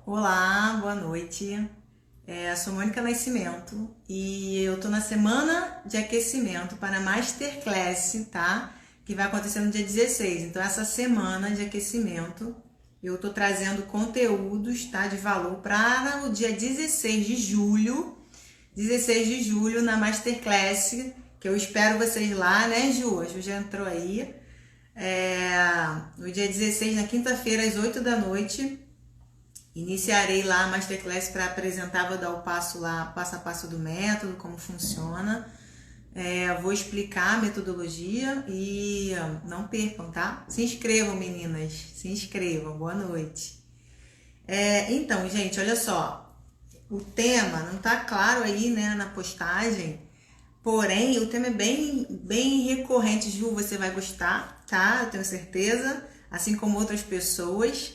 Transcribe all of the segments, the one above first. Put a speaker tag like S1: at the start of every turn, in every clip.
S1: Olá, boa noite. Sou Mônica Nascimento e eu tô na semana de aquecimento para a Masterclass, tá? Que vai acontecer no dia 16. Então, essa semana de aquecimento eu tô trazendo conteúdos, tá? De valor para o dia 16 de julho. 16 de julho na Masterclass, que eu espero vocês lá, né, Ju? A Ju já entrou aí. No dia 16, na quinta-feira, às 8 da noite. Iniciarei lá a Masterclass para apresentar, vou dar o passo lá, passo a passo do método, como funciona. Vou explicar a metodologia e não percam, tá? Se inscrevam, meninas, se inscrevam, boa noite. Então, gente, olha só, o tema não tá claro aí, né, na postagem, porém, o tema é bem recorrente, Ju, você vai gostar, tá? Eu tenho certeza, assim como outras pessoas.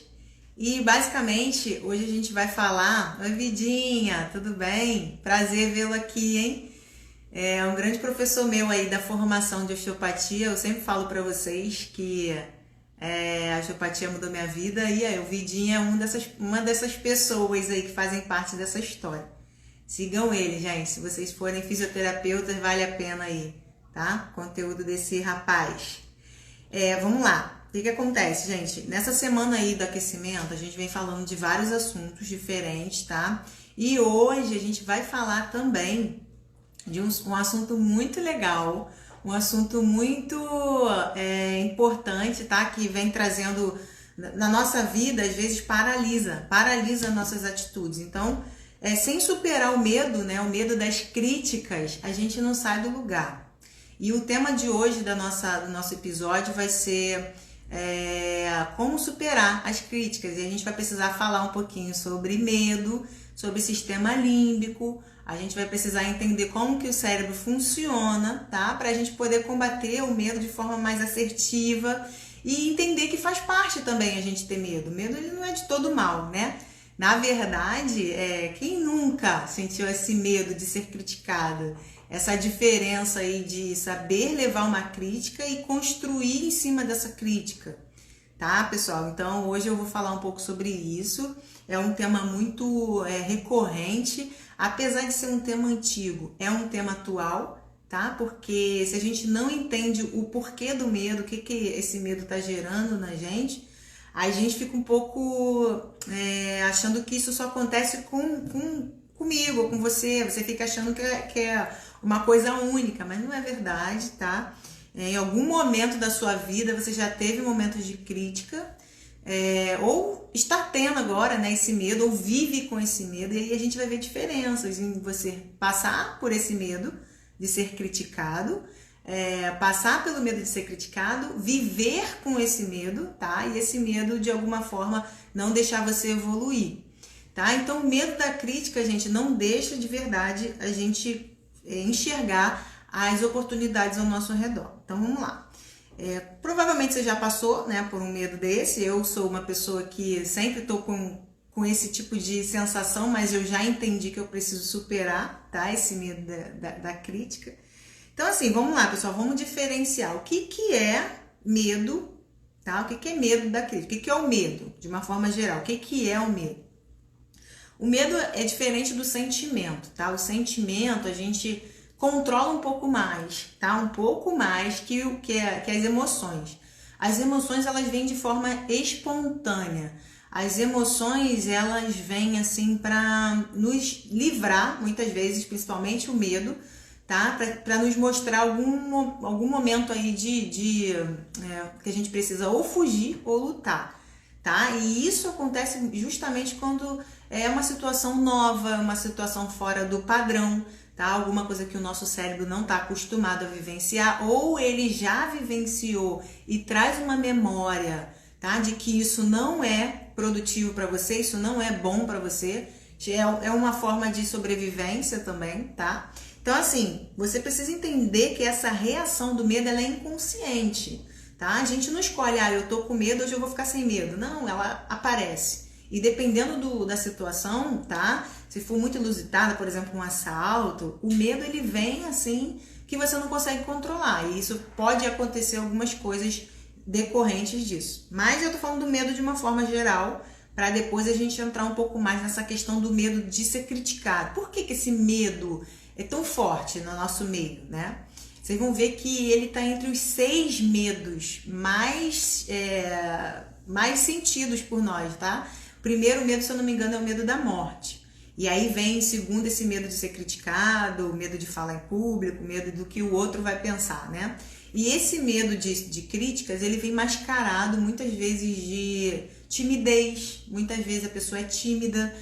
S1: E basicamente, hoje a gente vai falar... Oi, Vidinha, tudo bem? Prazer vê-lo aqui, hein? É um grande professor meu aí da formação de osteopatia. Eu sempre falo pra vocês que a osteopatia mudou minha vida. E aí, o Vidinha é uma dessas pessoas aí que fazem parte dessa história. Sigam ele, gente. Se vocês forem fisioterapeutas, vale a pena aí, tá? Conteúdo desse rapaz. Vamos lá. O que acontece, gente? Nessa semana aí do aquecimento, a gente vem falando de vários assuntos diferentes, tá? E hoje a gente vai falar também de um assunto muito legal, um assunto muito importante, tá? Que vem trazendo na nossa vida, às vezes paralisa nossas atitudes. Então, sem superar o medo, né? O medo das críticas, a gente não sai do lugar. E o tema de hoje do nosso episódio vai ser como superar as críticas. E a gente vai precisar falar um pouquinho sobre medo, sobre sistema límbico. A gente vai precisar entender como que o cérebro funciona, tá? Para a gente poder combater o medo de forma mais assertiva e entender que faz parte também a gente ter medo. O medo, ele não é de todo mal, né? Na verdade, quem nunca sentiu esse medo de ser criticado? Essa diferença aí de saber levar uma crítica e construir em cima dessa crítica, tá, pessoal? Então, hoje eu vou falar um pouco sobre isso. É um tema muito recorrente, apesar de ser um tema antigo, é um tema atual, tá? Porque se a gente não entende o porquê do medo, o que esse medo tá gerando na gente, a gente fica um pouco achando que isso só acontece comigo, com você. Você fica achando que é uma coisa única, mas não é verdade, tá? Em algum momento da sua vida você já teve momentos de crítica, ou está tendo agora, né, esse medo, ou vive com esse medo, e aí a gente vai ver diferenças em você passar por esse medo de ser criticado, passar pelo medo de ser criticado, viver com esse medo, tá? E esse medo, de alguma forma, não deixar você evoluir, tá? Então, o medo da crítica, gente, não deixa de verdade a gente enxergar as oportunidades ao nosso redor. Então, vamos lá. Provavelmente você já passou, né, por um medo desse. Eu sou uma pessoa que sempre tô com esse tipo de sensação, mas eu já entendi que eu preciso superar, tá? Esse medo da crítica. Então, assim, vamos lá, pessoal, vamos diferenciar o que é medo, tá? O que é medo da crítica? O que é o medo, de uma forma geral? O que é o medo? O medo é diferente do sentimento, tá? O sentimento a gente controla um pouco mais, tá? Um pouco mais que as emoções. As emoções, elas vêm de forma espontânea. As emoções, elas vêm assim para nos livrar, muitas vezes, principalmente o medo, tá? Para nos mostrar algum momento aí que a gente precisa ou fugir ou lutar, tá? E isso acontece justamente quando é uma situação nova, uma situação fora do padrão, tá? Alguma coisa que o nosso cérebro não está acostumado a vivenciar, ou ele já vivenciou e traz uma memória, tá? De que isso não é produtivo para você, isso não é bom para você. É uma forma de sobrevivência também, tá? Então, assim, você precisa entender que essa reação do medo, ela é inconsciente, tá? A gente não escolhe, eu tô com medo, hoje eu vou ficar sem medo. Não, ela aparece. E dependendo da situação, tá? Se for muito inusitada, por exemplo, um assalto, o medo, ele vem assim que você não consegue controlar. E isso pode acontecer algumas coisas decorrentes disso. Mas eu tô falando do medo de uma forma geral, para depois a gente entrar um pouco mais nessa questão do medo de ser criticado. Por que esse medo é tão forte no nosso meio, né? Vocês vão ver que ele está entre os 6 medos mais sentidos por nós, tá? O primeiro medo, se eu não me engano, é o medo da morte. E aí vem em segundo esse medo de ser criticado, o medo de falar em público, o medo do que o outro vai pensar, né? E esse medo de críticas, ele vem mascarado muitas vezes de timidez, muitas vezes a pessoa é tímida,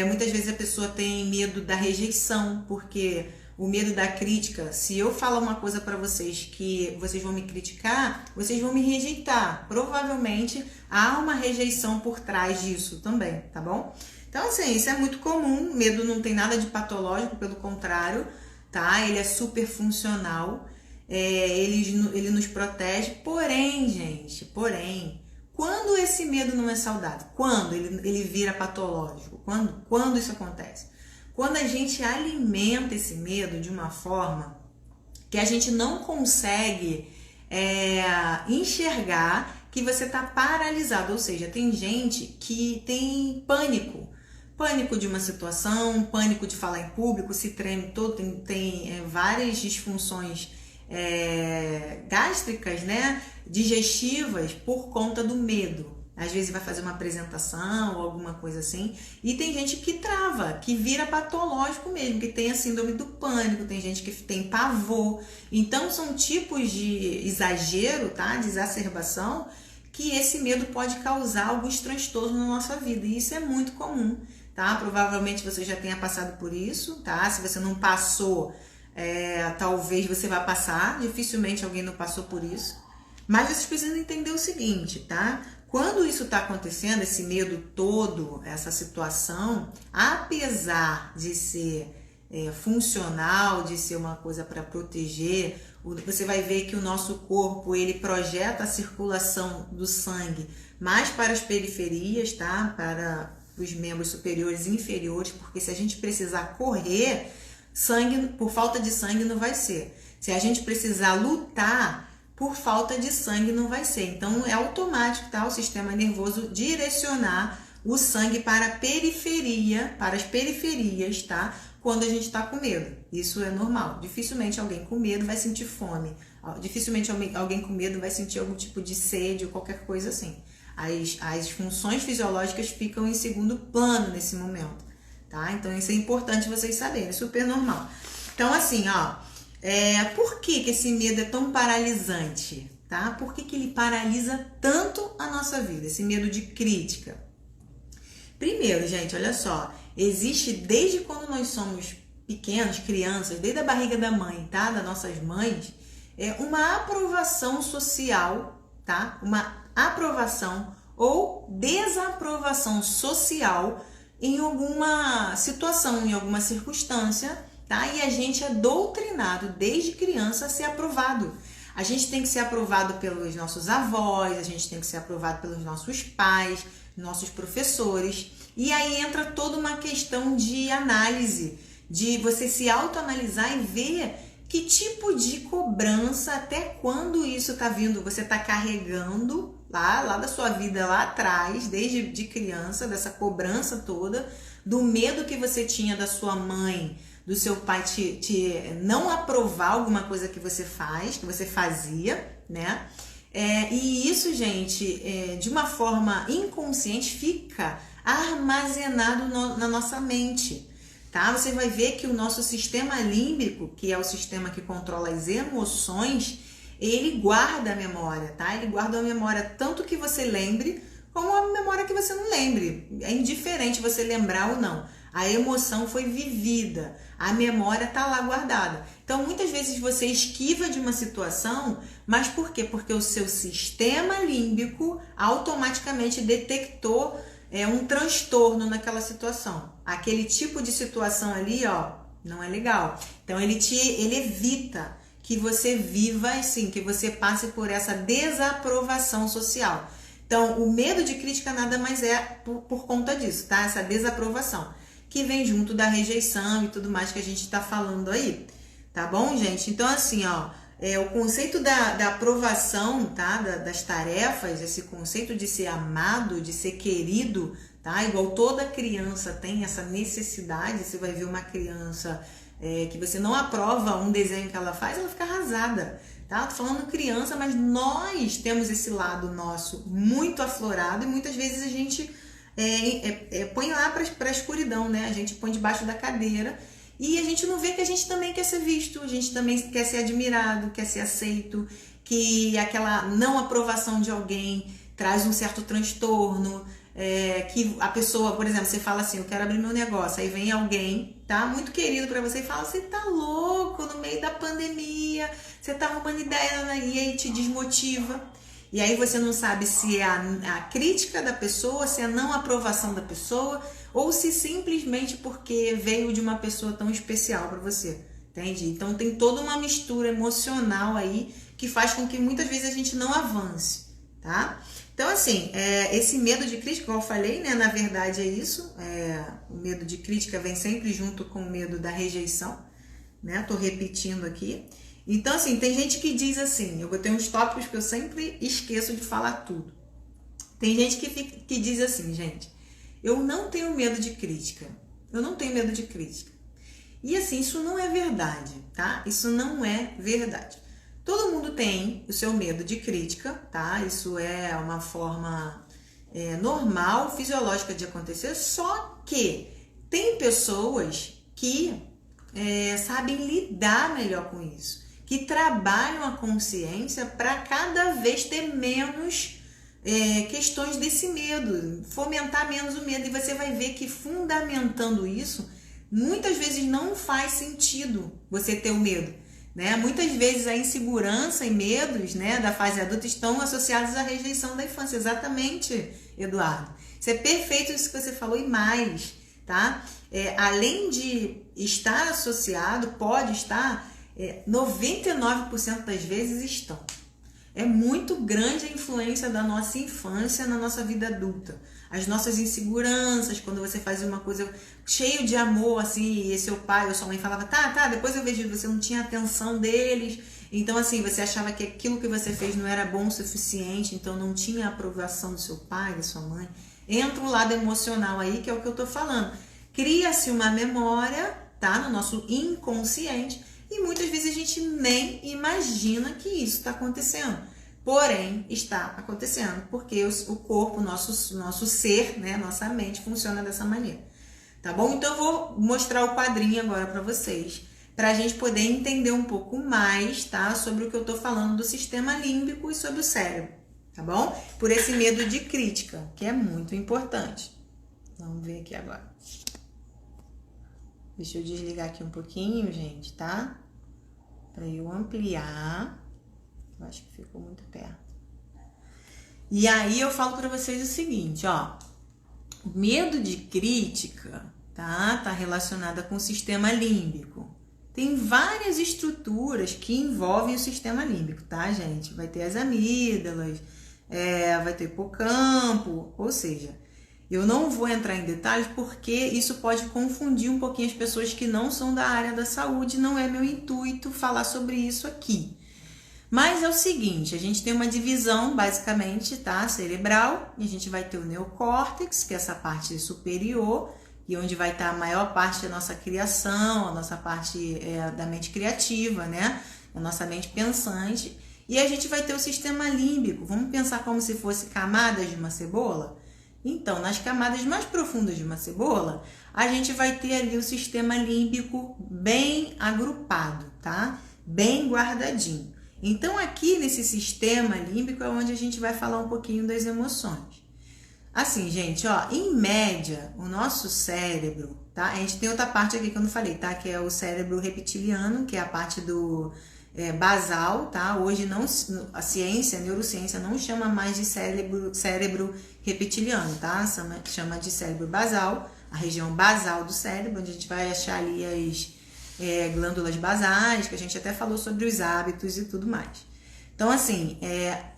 S1: muitas vezes a pessoa tem medo da rejeição, porque o medo da crítica, se eu falar uma coisa para vocês que vocês vão me criticar, vocês vão me rejeitar. Provavelmente há uma rejeição por trás disso também, tá bom? Então, assim, isso é muito comum, medo não tem nada de patológico, pelo contrário, tá? Ele é super funcional, ele nos protege, porém, gente, quando esse medo não é saudável? Quando ele vira patológico? Quando isso acontece? Quando a gente alimenta esse medo de uma forma que a gente não consegue enxergar que você está paralisado, ou seja, tem gente que tem pânico de uma situação, pânico de falar em público, se treme todo, tem várias disfunções gástricas, né, digestivas por conta do medo. Às vezes vai fazer uma apresentação ou alguma coisa assim, e tem gente que trava, que vira patológico mesmo, que tem a síndrome do pânico, tem gente que tem pavor. Então são tipos de exagero, tá, de exacerbação, que esse medo pode causar alguns transtornos na nossa vida, e isso é muito comum, tá? Provavelmente você já tenha passado por isso, tá? Se você não passou, talvez você vá passar, dificilmente alguém não passou por isso. Mas vocês precisam entender o seguinte, tá? Quando isso está acontecendo, esse medo todo, essa situação, apesar de ser funcional, de ser uma coisa para proteger, você vai ver que o nosso corpo, ele projeta a circulação do sangue mais para as periferias, tá? Para os membros superiores e inferiores, porque se a gente precisar correr, sangue, por falta de sangue não vai ser. Se a gente precisar lutar, por falta de sangue não vai ser. Então é automático, tá? O sistema nervoso direcionar o sangue para a periferia, para as periferias, tá? Quando a gente está com medo. Isso é normal. Dificilmente alguém com medo vai sentir fome. Dificilmente alguém com medo vai sentir algum tipo de sede ou qualquer coisa assim. As funções fisiológicas ficam em segundo plano nesse momento, tá? Então isso é importante vocês saberem, é super normal. Então assim, por que esse medo é tão paralisante, tá? Por que ele paralisa tanto a nossa vida, esse medo de crítica? Primeiro, gente, olha só, existe desde quando nós somos pequenos, crianças, desde a barriga da mãe, tá? Das nossas mães, uma aprovação social, tá? Uma aprovação ou desaprovação social em alguma situação, em alguma circunstância, tá? E a gente é doutrinado desde criança a ser aprovado. A gente tem que ser aprovado pelos nossos avós, a gente tem que ser aprovado pelos nossos pais, nossos professores. E aí entra toda uma questão de análise, de você se autoanalisar e ver que tipo de cobrança, até quando isso tá vindo, você tá carregando lá da sua vida lá atrás, desde de criança, dessa cobrança toda, do medo que você tinha da sua mãe, do seu pai te não aprovar alguma coisa que você faz, que você fazia, né? E isso, gente, de uma forma inconsciente, fica armazenado na nossa mente, tá? Você vai ver que o nosso sistema límbico, que é o sistema que controla as emoções, ele guarda a memória, tá? Ele guarda a memória tanto que você lembre, como a memória que você não lembre. É indiferente você lembrar ou não. A emoção foi vivida, a memória tá lá guardada. Então, muitas vezes você esquiva de uma situação, mas por quê? Porque o seu sistema límbico automaticamente detectou um transtorno naquela situação. Aquele tipo de situação ali, não é legal. Então, ele evita que você viva assim, que você passe por essa desaprovação social. Então, o medo de crítica nada mais é por conta disso, tá? Essa desaprovação, que vem junto da rejeição e tudo mais que a gente tá falando aí, tá bom, gente? Então, assim, o conceito da aprovação, tá? Das tarefas, esse conceito de ser amado, de ser querido, tá? Igual toda criança tem essa necessidade. Você vai ver uma criança que você não aprova um desenho que ela faz, ela fica arrasada, tá? Tô falando criança, mas nós temos esse lado nosso muito aflorado e muitas vezes a gente põe lá para a escuridão, né? A gente põe debaixo da cadeira e a gente não vê que a gente também quer ser visto, a gente também quer ser admirado, quer ser aceito, que aquela não aprovação de alguém traz um certo transtorno, que a pessoa, por exemplo, você fala assim, eu quero abrir meu negócio, aí vem alguém, tá, muito querido pra você e fala, você tá louco no meio da pandemia, você tá arrumando ideia, né? E aí te desmotiva. E aí você não sabe se é a crítica da pessoa, se é a não aprovação da pessoa, ou se simplesmente porque veio de uma pessoa tão especial para você, entende? Então tem toda uma mistura emocional aí que faz com que muitas vezes a gente não avance, tá? Então assim, esse medo de crítica, como eu falei, né, na verdade é isso, o medo de crítica vem sempre junto com o medo da rejeição, né? Tô repetindo aqui. Então, assim, tem gente que diz assim, eu botei uns tópicos que eu sempre esqueço de falar tudo. Tem gente que diz assim, gente, eu não tenho medo de crítica, eu não tenho medo de crítica. E assim, isso não é verdade, tá? Isso não é verdade. Todo mundo tem o seu medo de crítica, tá? Isso é uma forma normal, fisiológica de acontecer, só que tem pessoas que sabem lidar melhor com isso, que trabalham a consciência para cada vez ter menos questões desse medo, fomentar menos o medo. E você vai ver que fundamentando isso, muitas vezes não faz sentido você ter o medo, né? Muitas vezes a insegurança e medos, né, da fase adulta estão associados à rejeição da infância. Exatamente, Eduardo. Isso é perfeito isso que você falou e mais, tá? Além de estar associado, pode estar, 99% das vezes estão. É muito grande a influência da nossa infância na nossa vida adulta. As nossas inseguranças, quando você fazia uma coisa cheio de amor, assim, e seu pai ou sua mãe falava, tá, depois eu vejo, você não tinha atenção deles. Então, assim, você achava que aquilo que você fez não era bom o suficiente, então não tinha a aprovação do seu pai, da sua mãe. Entra um lado emocional aí, que é o que eu tô falando. Cria-se uma memória, tá, no nosso inconsciente, e muitas vezes a gente nem imagina que isso está acontecendo. Porém, está acontecendo, porque o corpo, nosso ser, né, nossa mente funciona dessa maneira. Tá bom? Então eu vou mostrar o quadrinho agora para vocês, para a gente poder entender um pouco mais, tá, sobre o que eu tô falando do sistema límbico e sobre o cérebro, tá bom? Por esse medo de crítica, que é muito importante. Vamos ver aqui agora. Deixa eu desligar aqui um pouquinho, gente, tá? Para eu ampliar. Eu acho que ficou muito perto. E aí eu falo para vocês o seguinte, ó. O medo de crítica, tá relacionada com o sistema límbico. Tem várias estruturas que envolvem o sistema límbico, tá, gente? Vai ter as amígdalas, vai ter hipocampo, ou seja, eu não vou entrar em detalhes porque isso pode confundir um pouquinho as pessoas que não são da área da saúde, não é meu intuito falar sobre isso aqui. Mas é o seguinte, a gente tem uma divisão basicamente, tá, cerebral, e a gente vai ter o neocórtex, que é essa parte superior, e onde vai estar a maior parte da nossa criação, a nossa parte da mente criativa, né, a nossa mente pensante, e a gente vai ter o sistema límbico. Vamos pensar como se fosse camadas de uma cebola? Então, nas camadas mais profundas de uma cebola, a gente vai ter ali o sistema límbico bem agrupado, tá? Bem guardadinho. Então, aqui nesse sistema límbico é onde a gente vai falar um pouquinho das emoções. Assim, gente, ó, em média, o nosso cérebro, tá? A gente tem outra parte aqui que eu não falei, tá? Que é o cérebro reptiliano, que é a parte do basal, tá? Hoje não, a ciência, a neurociência não chama mais de cérebro reptiliano, tá? Chama de cérebro basal, a região basal do cérebro, onde a gente vai achar ali as glândulas basais, que a gente até falou sobre os hábitos e tudo mais. Então, assim,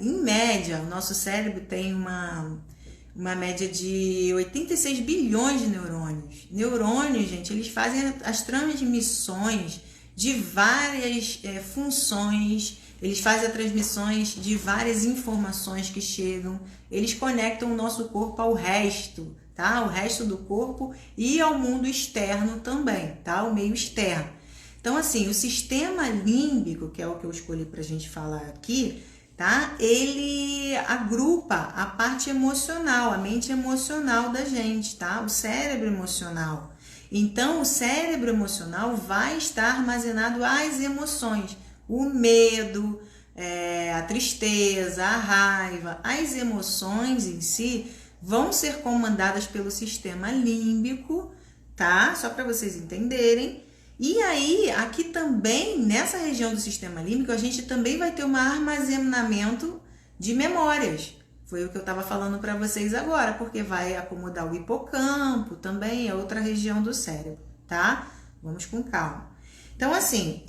S1: em média, o nosso cérebro tem uma média de 86 bilhões de neurônios. Neurônios, gente, eles fazem as transmissões de várias funções, eles fazem as transmissões de várias informações que chegam, eles conectam o nosso corpo ao resto, tá? O resto do corpo e ao mundo externo também, tá? O meio externo. Então, assim, o sistema límbico, que é o que eu escolhi pra gente falar aqui, tá? Ele agrupa a parte emocional, a mente emocional da gente, tá? O cérebro emocional. Então, o cérebro emocional vai estar armazenado as emoções, o medo, a tristeza, a raiva, as emoções em si vão ser comandadas pelo sistema límbico, tá? Só para vocês entenderem. E aí, aqui também, nessa região do sistema límbico, a gente também vai ter um armazenamento de memórias. Foi o que eu estava falando para vocês agora, porque vai acomodar o hipocampo também, é outra região do cérebro, tá? Vamos com calma. Então, assim,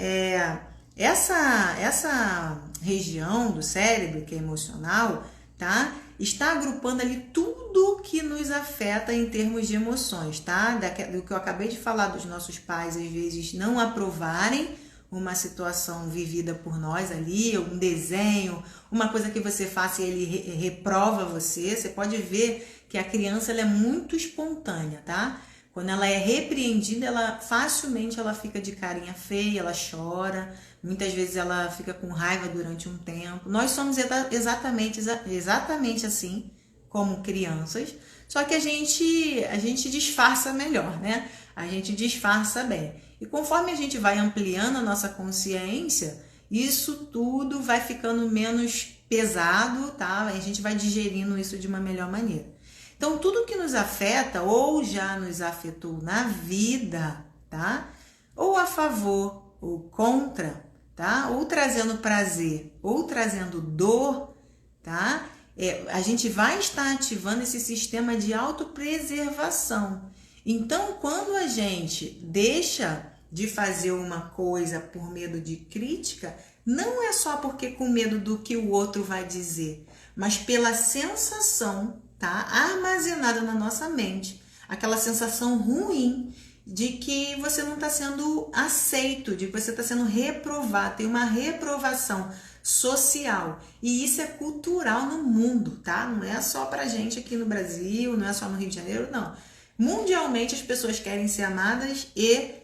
S1: essa região do cérebro, que é emocional, tá? Está agrupando ali tudo que nos afeta em termos de emoções, tá? Do que eu acabei de falar dos nossos pais, às vezes, não aprovarem uma situação vivida por nós ali, um desenho, uma coisa que você faça e ele reprova você. Você pode ver que a criança ela é muito espontânea, tá? Quando ela é repreendida, facilmente ela fica de carinha feia, ela chora, muitas vezes ela fica com raiva durante um tempo. Nós somos exatamente assim, como crianças, só que a gente disfarça melhor, né? A gente disfarça bem. E conforme a gente vai ampliando a nossa consciência, isso tudo vai ficando menos pesado, tá? A gente vai digerindo isso de uma melhor maneira. Então, tudo que nos afeta ou já nos afetou na vida, tá? Ou a favor ou contra, tá? Ou trazendo prazer ou trazendo dor, tá? A gente vai estar ativando esse sistema de autopreservação. Então, quando a gente deixa de fazer uma coisa por medo de crítica, não é só porque com medo do que o outro vai dizer, mas pela sensação, tá, armazenada na nossa mente, aquela sensação ruim de que você não está sendo aceito, de que você está sendo reprovado, tem uma reprovação social. E isso é cultural no mundo, tá? Não é só pra gente aqui no Brasil, não é só no Rio de Janeiro, não. Mundialmente as pessoas querem ser amadas e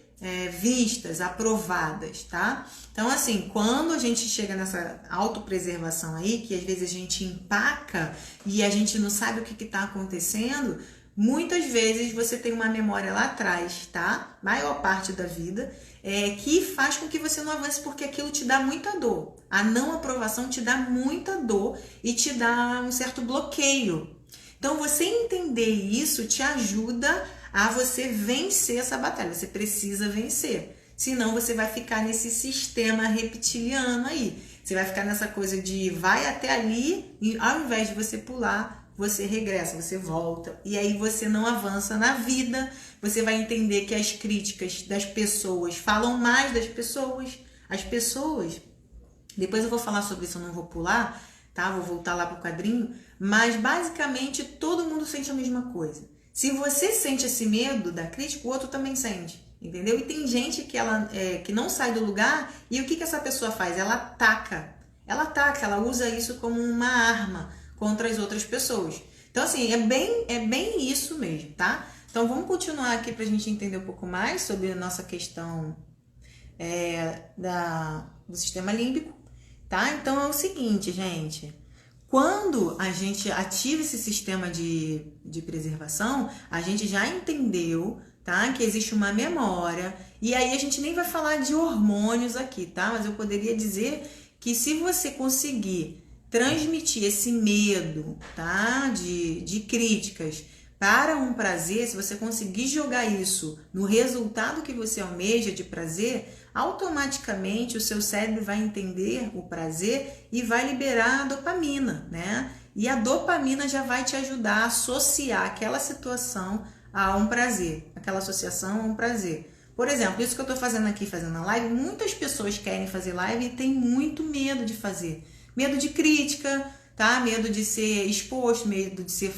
S1: vistas, aprovadas, tá? Então, assim, quando a gente chega nessa autopreservação aí, que às vezes a gente empaca e a gente não sabe o que está acontecendo, muitas vezes você tem uma memória lá atrás, tá? Maior parte da vida, que faz com que você não avance, porque aquilo te dá muita dor. A não aprovação te dá muita dor e te dá um certo bloqueio. Então, você entender isso te ajuda a você vencer essa batalha. Você precisa vencer. Senão, você vai ficar nesse sistema reptiliano aí. Você vai ficar nessa coisa de vai até ali e ao invés de você pular, você regressa, você volta. E aí você não avança na vida. Você vai entender que as críticas das pessoas falam mais das pessoas. As pessoas... Depois eu vou falar sobre isso, eu não vou pular, tá? Vou voltar lá pro quadrinho. Mas, basicamente, todo mundo sente a mesma coisa. Se você sente esse medo da crítica, o outro também sente, entendeu? E tem gente que não sai do lugar e o que essa pessoa faz? Ela ataca, ela usa isso como uma arma contra as outras pessoas. Então, assim, é bem isso mesmo, tá? Então, vamos continuar aqui pra gente entender um pouco mais sobre a nossa questão do sistema límbico, tá? Então, é o seguinte, gente... Quando a gente ativa esse sistema de preservação, a gente já entendeu, tá, que existe uma memória, e aí a gente nem vai falar de hormônios aqui, tá? Mas eu poderia dizer que se você conseguir transmitir esse medo, tá, de críticas para um prazer, se você conseguir jogar isso no resultado que você almeja de prazer, automaticamente o seu cérebro vai entender o prazer e vai liberar a dopamina, né? E a dopamina já vai te ajudar a associar aquela situação a um prazer, aquela associação a um prazer. Por exemplo, isso que eu tô fazendo aqui, fazendo a live, muitas pessoas querem fazer live e tem muito medo de fazer. Medo de crítica, tá? Medo de ser exposto, medo de ser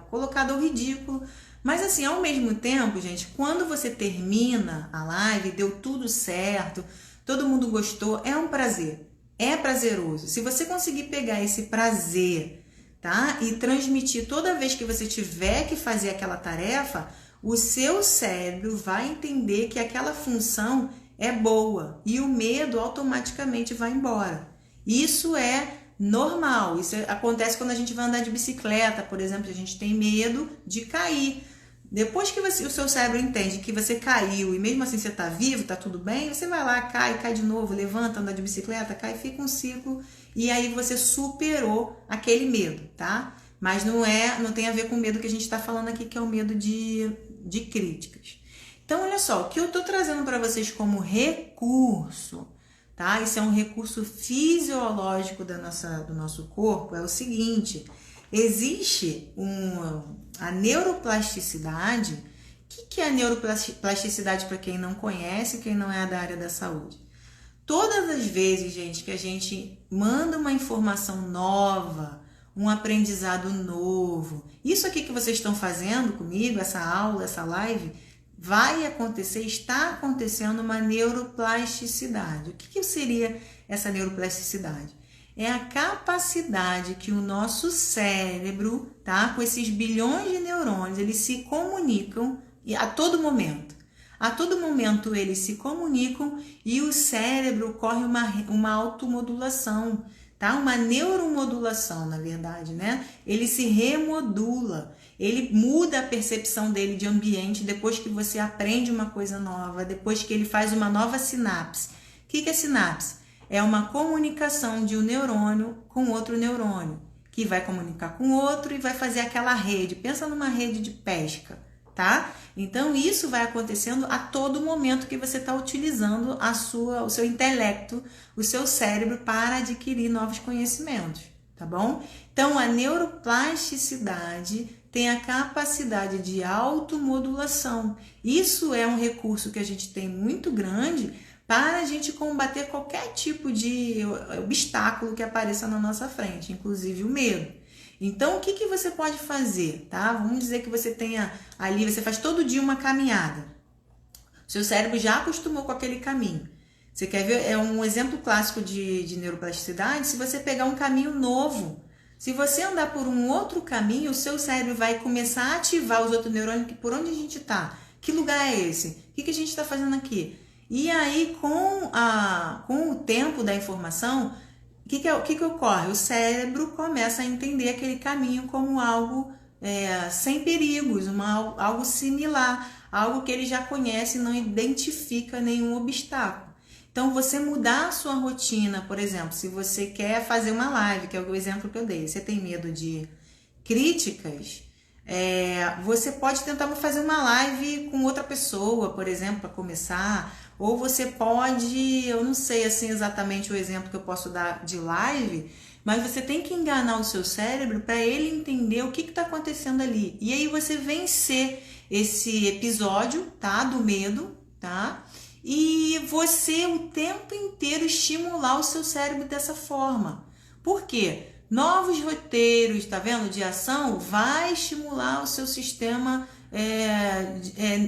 S1: colocado ao ridículo. Mas assim, ao mesmo tempo, gente, quando você termina a live, deu tudo certo, todo mundo gostou, é um prazer, é prazeroso. Se você conseguir pegar esse prazer, tá? E transmitir toda vez que você tiver que fazer aquela tarefa, o seu cérebro vai entender que aquela função é boa e o medo automaticamente vai embora. Isso é normal, isso acontece quando a gente vai andar de bicicleta, por exemplo, a gente tem medo de cair. Depois que o seu cérebro entende que você caiu e mesmo assim você está vivo, está tudo bem, você vai lá, cai de novo, levanta, anda de bicicleta, cai, fica um ciclo e aí você superou aquele medo, tá? Mas não tem a ver com o medo que a gente está falando aqui, que é o medo de críticas. Então, olha só, o que eu estou trazendo para vocês como recurso, tá? Isso é um recurso fisiológico do nosso corpo, é o seguinte: existe a neuroplasticidade. O que é a neuroplasticidade para quem não conhece, quem não é da área da saúde? Todas as vezes, gente, que a gente manda uma informação nova, um aprendizado novo, isso aqui que vocês estão fazendo comigo, essa aula, essa live, vai acontecer, está acontecendo uma neuroplasticidade. O que seria essa neuroplasticidade? É a capacidade que o nosso cérebro, tá, com esses bilhões de neurônios, eles se comunicam a todo momento. A todo momento eles se comunicam e o cérebro corre uma automodulação, tá? Uma neuromodulação, na verdade, né? Ele se remodula, ele muda a percepção dele de ambiente depois que você aprende uma coisa nova, depois que ele faz uma nova sinapse. O que é sinapse? É uma comunicação de um neurônio com outro neurônio, que vai comunicar com outro e vai fazer aquela rede. Pensa numa rede de pesca, tá? Então, isso vai acontecendo a todo momento que você está utilizando o seu intelecto, o seu cérebro para adquirir novos conhecimentos, tá bom? Então, a neuroplasticidade tem a capacidade de automodulação. Isso é um recurso que a gente tem muito grande para a gente combater qualquer tipo de obstáculo que apareça na nossa frente, inclusive o medo. Então, o que você pode fazer, tá? Vamos dizer que você tenha ali, você faz todo dia uma caminhada. O seu cérebro já acostumou com aquele caminho. Você quer ver? É um exemplo clássico de neuroplasticidade. Se você pegar um caminho novo, se você andar por um outro caminho, o seu cérebro vai começar a ativar os outros neurônios. Por onde a gente está? Que lugar é esse? O que a gente está fazendo aqui? E aí, com o tempo da informação, o que ocorre? O cérebro começa a entender aquele caminho como algo sem perigos, algo similar, algo que ele já conhece e não identifica nenhum obstáculo. Então, você mudar a sua rotina, por exemplo, se você quer fazer uma live, que é o exemplo que eu dei, você tem medo de críticas, você pode tentar fazer uma live com outra pessoa, por exemplo, para começar. Ou você pode, eu não sei assim exatamente o exemplo que eu posso dar de live, mas você tem que enganar o seu cérebro para ele entender o que está acontecendo ali. E aí você vencer esse episódio, tá, do medo, tá? E você o tempo inteiro estimular o seu cérebro dessa forma. Por quê? Novos roteiros, tá vendo, de ação, vai estimular o seu sistema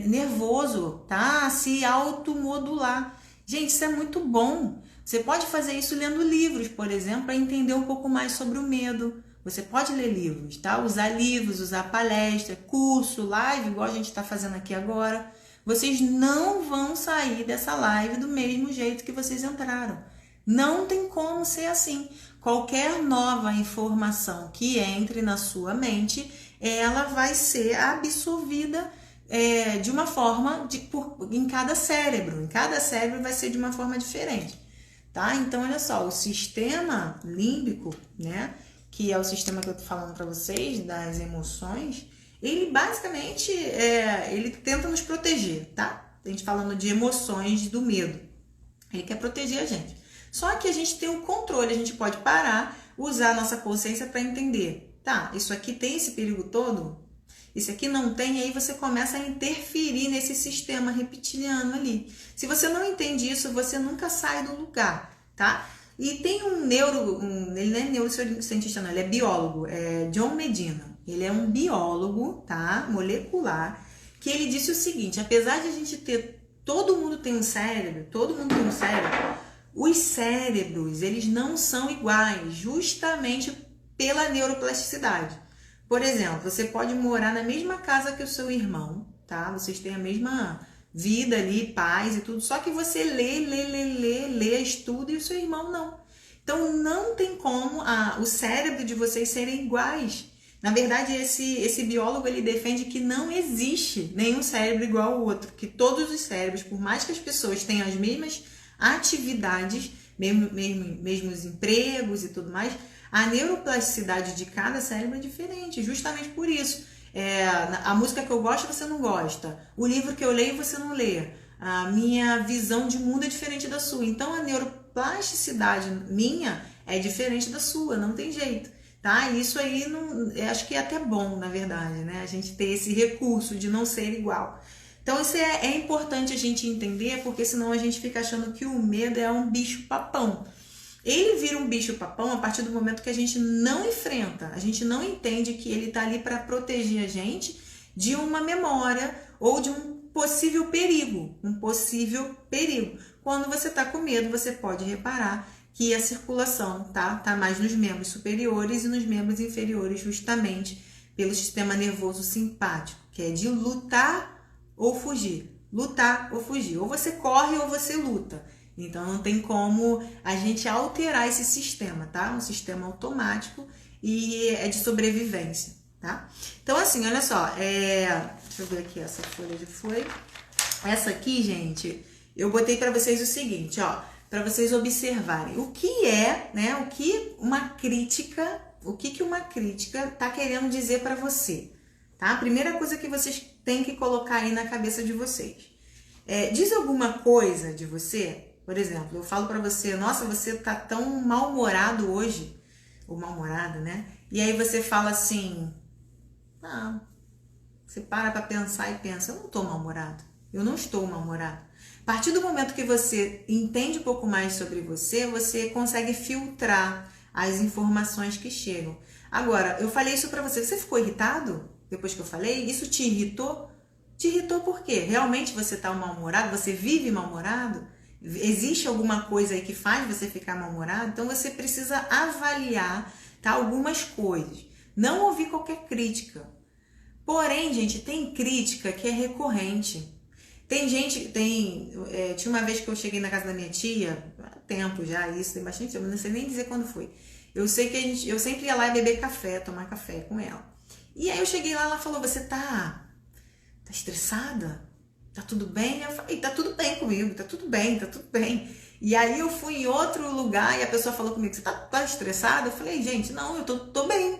S1: nervoso, tá? Se automodular. Gente, isso é muito bom. Você pode fazer isso lendo livros, por exemplo, para entender um pouco mais sobre o medo. Você pode ler livros, tá? Usar livros, usar palestra, curso, live, igual a gente está fazendo aqui agora. Vocês não vão sair dessa live do mesmo jeito que vocês entraram. Não tem como ser assim. Qualquer nova informação que entre na sua mente, ela vai ser absorvida de uma forma em cada cérebro. Em cada cérebro vai ser de uma forma diferente, tá? Então, olha só, o sistema límbico, né, que é o sistema que eu tô falando para vocês, das emoções, ele basicamente, ele tenta nos proteger, tá? A gente falando de emoções do medo. Ele quer proteger a gente. Só que a gente tem o controle, a gente pode parar, usar a nossa consciência para entender. Tá, isso aqui tem esse perigo todo? Isso aqui não tem, e aí você começa a interferir nesse sistema reptiliano ali. Se você não entende isso, você nunca sai do lugar, tá? E tem ele não é neurocientista não, ele é biólogo, John Medina. ele é um biólogo, tá? Molecular, que ele disse o seguinte: apesar de a gente ter, todo mundo tem um cérebro, os cérebros, eles não são iguais, justamente pela neuroplasticidade. Por exemplo, você pode morar na mesma casa que o seu irmão, tá? Vocês têm a mesma vida ali, paz e tudo, só que você lê, estuda, e o seu irmão não. Então, não tem como o cérebro de vocês serem iguais. Na verdade, esse biólogo, ele defende que não existe nenhum cérebro igual ao outro, que todos os cérebros, por mais que as pessoas tenham as mesmas atividades, mesmos empregos e tudo mais, a neuroplasticidade de cada cérebro é diferente, justamente por isso. A música que eu gosto você não gosta, o livro que eu leio você não lê, a minha visão de mundo é diferente da sua, então a neuroplasticidade minha é diferente da sua, não tem jeito, tá? Isso aí não, acho que é até bom, na verdade, né? A gente ter esse recurso de não ser igual. Então isso é importante a gente entender, porque senão a gente fica achando que o medo é um bicho papão. Ele vira um bicho papão a partir do momento que a gente não enfrenta, a gente não entende que ele está ali para proteger a gente de uma memória ou de um possível perigo, Quando você está com medo, você pode reparar que a circulação tá mais nos membros superiores e nos membros inferiores, justamente pelo sistema nervoso simpático, que é de lutar ou fugir, ou você corre ou você luta. Então não tem como a gente alterar esse sistema, tá? Um sistema automático e é de sobrevivência, tá? Então assim, olha só, deixa eu ver aqui essa folha foi. Essa aqui, gente, eu botei para vocês o seguinte, ó, para vocês observarem o que é, né? O que uma crítica tá querendo dizer para você, tá? A primeira coisa que vocês têm que colocar aí na cabeça de vocês. Diz alguma coisa de você. Por exemplo, eu falo pra você, nossa, você tá tão mal-humorado hoje, ou mal-humorada, né? E aí você fala assim, você para pra pensar e pensa, eu não tô mal-humorado, eu não estou mal-humorado. A partir do momento que você entende um pouco mais sobre você consegue filtrar as informações que chegam. Agora, eu falei isso pra você, você ficou irritado depois que eu falei? Isso te irritou? Te irritou por quê? Realmente você tá mal-humorado? Você vive mal-humorado? Existe alguma coisa aí que faz você ficar mal-humorado? Então você precisa avaliar, tá, algumas coisas. Não ouvir qualquer crítica. Porém, gente, tem crítica que é recorrente. Tinha uma vez que eu cheguei na casa da minha tia, há tempo já, isso tem bastante tempo, não sei nem dizer quando foi. Eu sei que eu sempre ia lá beber café, tomar café com ela. E aí eu cheguei lá, ela falou, você tá estressada? Tá tudo bem? Eu falei, tá tudo bem comigo, tá tudo bem. E aí eu fui em outro lugar e a pessoa falou comigo, você tá estressada? Eu falei, gente, não, eu tô bem.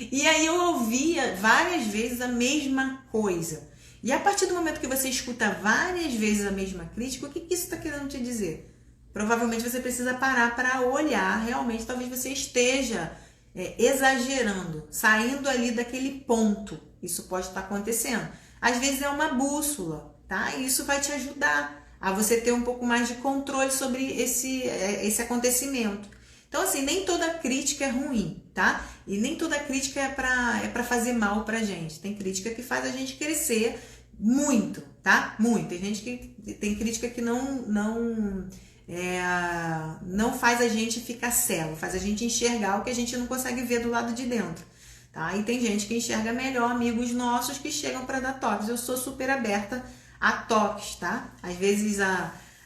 S1: E aí eu ouvia várias vezes a mesma coisa. E a partir do momento que você escuta várias vezes a mesma crítica, o que isso está querendo te dizer? Provavelmente você precisa parar para olhar, realmente talvez você esteja exagerando, saindo ali daquele ponto. Isso pode estar acontecendo. Às vezes é uma bússola, tá? E isso vai te ajudar a você ter um pouco mais de controle sobre esse acontecimento. Então, assim, nem toda crítica é ruim, tá? E nem toda crítica é pra fazer mal pra gente. Tem crítica que faz a gente crescer muito, tá? Muito. Tem crítica que não faz a gente ficar cego, faz a gente enxergar o que a gente não consegue ver do lado de dentro. Tá? E tem gente que enxerga melhor, amigos nossos que chegam para dar toques. Eu sou super aberta a toques, tá? Às vezes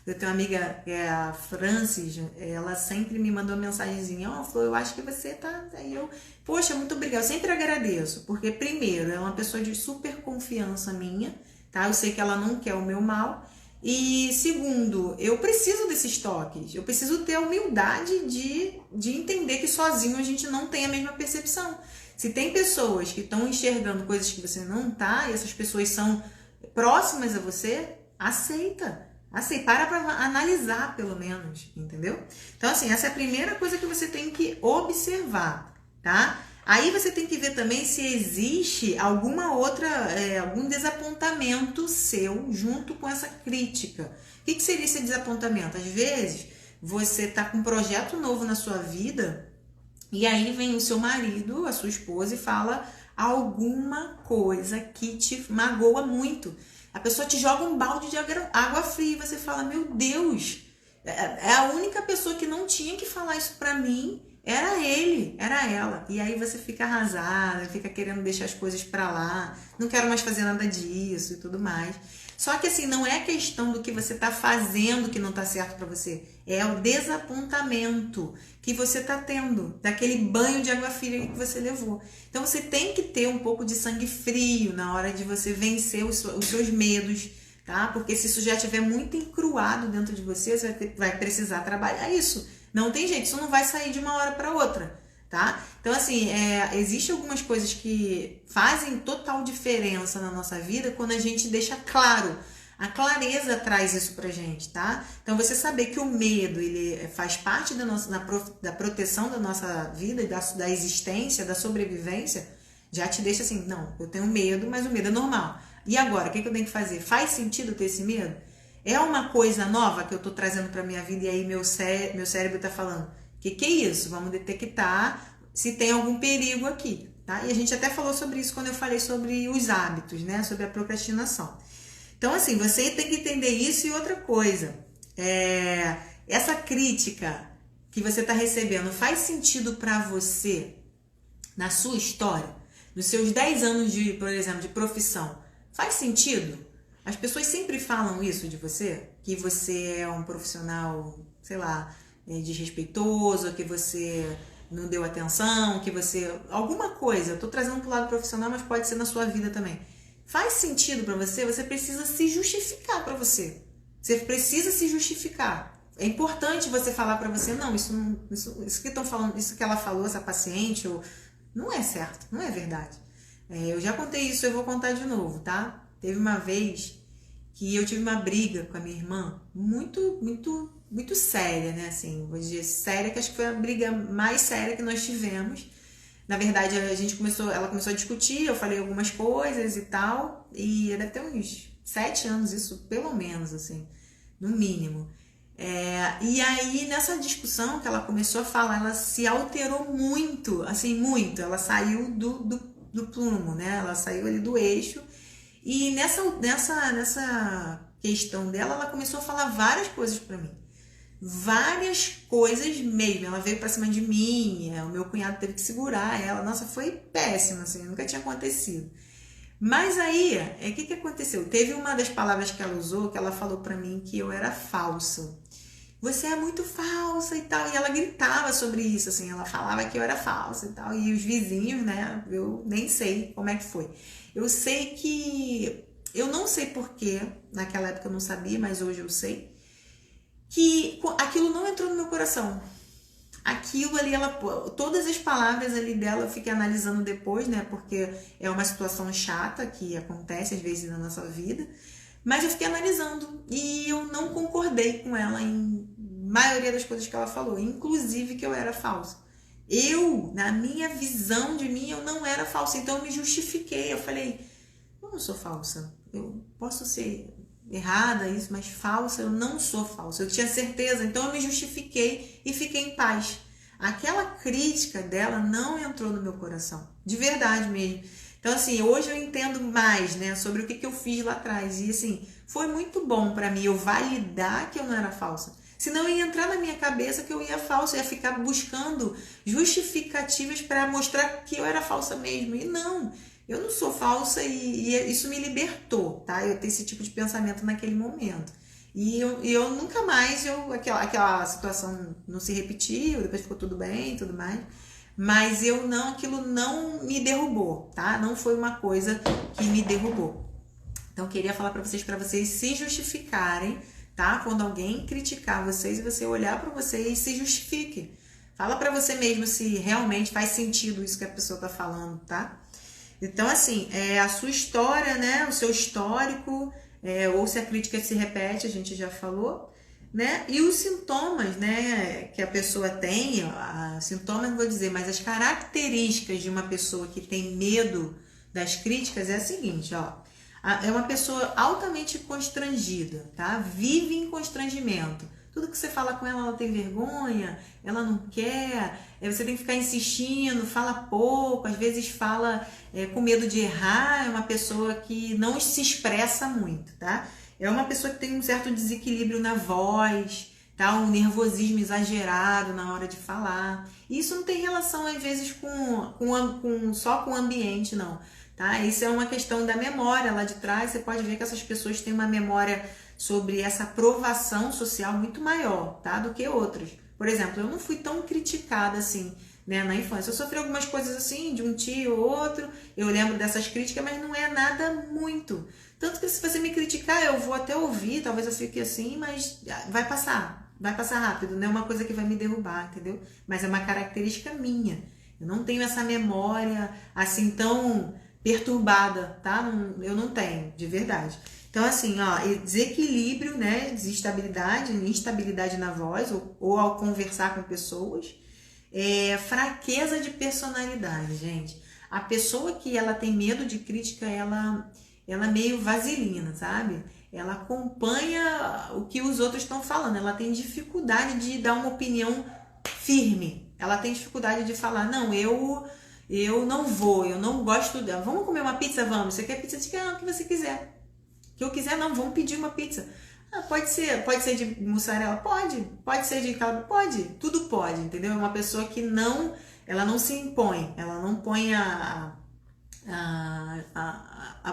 S1: eu tenho uma amiga, a Francis, ela sempre me mandou uma mensagenzinha, Flor, eu acho que você tá... Aí eu, poxa, muito obrigada, eu sempre agradeço, porque primeiro, é uma pessoa de super confiança minha, tá? Eu sei que ela não quer o meu mal, e segundo, eu preciso desses toques, eu preciso ter a humildade de entender que sozinho a gente não tem a mesma percepção. Se tem pessoas que estão enxergando coisas que você não tá, e essas pessoas são próximas a você, aceita, para analisar pelo menos, entendeu? Então assim, essa é a primeira coisa que você tem que observar, tá? Aí você tem que ver também se existe alguma outra, algum desapontamento seu junto com essa crítica. O que seria esse desapontamento? Às vezes você tá com um projeto novo na sua vida E aí vem o seu marido, a sua esposa, e fala alguma coisa que te magoa muito. A pessoa te joga um balde de água fria e você fala, meu Deus, é a única pessoa que não tinha que falar isso pra mim, era ele, era ela. E aí você fica arrasada, fica querendo deixar as coisas pra lá, não quero mais fazer nada disso e tudo mais. Só que assim, não é questão do que você tá fazendo que não tá certo pra você, é o desapontamento que você tá tendo, daquele banho de água fria que você levou. Então você tem que ter um pouco de sangue frio na hora de você vencer os seus medos, tá? Porque se isso já estiver muito encruado dentro de você, você vai precisar trabalhar isso. Não tem jeito, isso não vai sair de uma hora para outra, tá? Então, assim, existem algumas coisas que fazem total diferença na nossa vida quando a gente deixa claro. A clareza traz isso pra gente, tá? Então, você saber que o medo, ele faz parte da proteção da nossa vida, da existência, da sobrevivência, já te deixa assim, não, eu tenho medo, mas o medo é normal. E agora, o que eu tenho que fazer? Faz sentido ter esse medo? É uma coisa nova que eu tô trazendo pra minha vida e aí meu cérebro tá falando, que é isso? Vamos detectar se tem algum perigo aqui, tá? E a gente até falou sobre isso quando eu falei sobre os hábitos, né? Sobre a procrastinação. Então, assim, você tem que entender isso e outra coisa. Essa crítica que você está recebendo faz sentido para você na sua história? Nos seus 10 anos, por exemplo, de profissão, faz sentido? As pessoas sempre falam isso de você? Que você é um profissional, sei lá, desrespeitoso, que você não deu atenção, que você... Alguma coisa, eu tô trazendo pro lado profissional, mas pode ser na sua vida também. Faz sentido para você? Você precisa se justificar para você. Você precisa se justificar. É importante você falar para você, não, isso que estão falando, isso que ela falou, essa paciente, não é certo, não é verdade. Eu já contei isso, eu vou contar de novo, tá? Teve uma vez que eu tive uma briga com a minha irmã, muito séria, né? Assim, vou dizer séria, que acho que foi a briga mais séria que nós tivemos. Na verdade, ela começou a discutir, eu falei algumas coisas e tal, e deve ter uns 7 anos, isso pelo menos, assim, no mínimo. E aí, nessa discussão que ela começou a falar, ela se alterou muito, assim, muito. Ela saiu do plumo, né? Ela saiu ali do eixo. E nessa questão dela, ela começou a falar várias coisas pra mim. Várias coisas mesmo. Ela veio pra cima de mim, o meu cunhado teve que segurar ela. Nossa, foi péssimo, assim, nunca tinha acontecido. Mas aí, o que aconteceu? Teve uma das palavras que ela usou, que ela falou pra mim que eu era falsa. Você é muito falsa e tal. E ela gritava sobre isso, assim, ela falava que eu era falsa e tal. E os vizinhos, né, eu nem sei como é que foi. Eu sei que, eu não sei porquê, naquela época eu não sabia, mas hoje eu sei, que aquilo não entrou no meu coração. Aquilo ali, todas as palavras ali dela eu fiquei analisando depois, né? Porque é uma situação chata que acontece às vezes na nossa vida. Mas eu fiquei analisando e eu não concordei com ela em maioria das coisas que ela falou, inclusive que eu era falsa. Na minha visão de mim, eu não era falsa, então eu me justifiquei. Eu falei, eu não sou falsa, eu posso ser errada isso, mas falsa, eu não sou falsa. Eu tinha certeza, então eu me justifiquei e fiquei em paz. Aquela crítica dela não entrou no meu coração, de verdade mesmo. Então, assim, hoje eu entendo mais, né, sobre o que eu fiz lá atrás. E, assim, foi muito bom pra mim eu validar que eu não era falsa. Senão ia entrar na minha cabeça que eu ia falsa, eu ia ficar buscando justificativas para mostrar que eu era falsa mesmo. E não, eu não sou falsa e isso me libertou, tá? Eu ter esse tipo de pensamento naquele momento. E eu nunca mais, aquela situação não se repetiu, depois ficou tudo bem e tudo mais. Mas aquilo não me derrubou, tá? Não foi uma coisa que me derrubou. Então, eu queria falar para vocês se justificarem, tá? Quando alguém criticar vocês, você olhar para você e se justifique. Fala para você mesmo se realmente faz sentido isso que a pessoa tá falando, tá? Então, assim, a sua história, né? O seu histórico, ou se a crítica se repete, a gente já falou, né? E os sintomas, né, que a pessoa tem, sintomas não vou dizer, mas as características de uma pessoa que tem medo das críticas é a seguinte, ó. É uma pessoa altamente constrangida, tá? Vive em constrangimento. Tudo que você fala com ela, ela tem vergonha, ela não quer, você tem que ficar insistindo, fala pouco, às vezes fala com medo de errar, é uma pessoa que não se expressa muito, tá? É uma pessoa que tem um certo desequilíbrio na voz, tá? Um nervosismo exagerado na hora de falar. E isso não tem relação, às vezes, só com o ambiente, não. Tá? Isso é uma questão da memória lá de trás. Você pode ver que essas pessoas têm uma memória sobre essa aprovação social muito maior, tá? Do que outras. Por exemplo, eu não fui tão criticada assim, né, na infância. Eu sofri algumas coisas assim, de um tio ou outro. Eu lembro dessas críticas, mas não é nada muito. Tanto que se você me criticar, eu vou até ouvir, talvez eu fique assim, mas vai passar rápido, não é uma coisa que vai me derrubar, entendeu? Mas é uma característica minha. Eu não tenho essa memória assim tão perturbada, tá? Eu não tenho, de verdade. Então, assim, ó, desequilíbrio, né? Desestabilidade, instabilidade na voz, ou ao conversar com pessoas. Fraqueza de personalidade, gente. A pessoa que ela tem medo de crítica, ela é meio vaselina, sabe? Ela acompanha o que os outros estão falando. Ela tem dificuldade de dar uma opinião firme. Ela tem dificuldade de falar, não, eu não vou, eu não gosto dela. Vamos comer uma pizza? Vamos. Você quer pizza? Você quer o que você quiser. O que eu quiser, não, vamos pedir uma pizza. Pode ser de mussarela? Pode ser de caldo? Pode. Tudo pode, entendeu? É uma pessoa que ela não se impõe, ela não põe a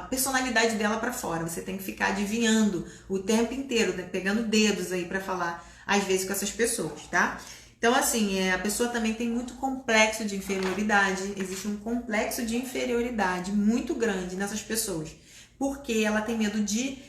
S1: personalidade dela para fora. Você tem que ficar adivinhando o tempo inteiro, né? Pegando dedos aí para falar, às vezes, com essas pessoas, tá? Então, assim, a pessoa também tem muito complexo de inferioridade. Existe um complexo de inferioridade muito grande nessas pessoas, porque ela tem medo de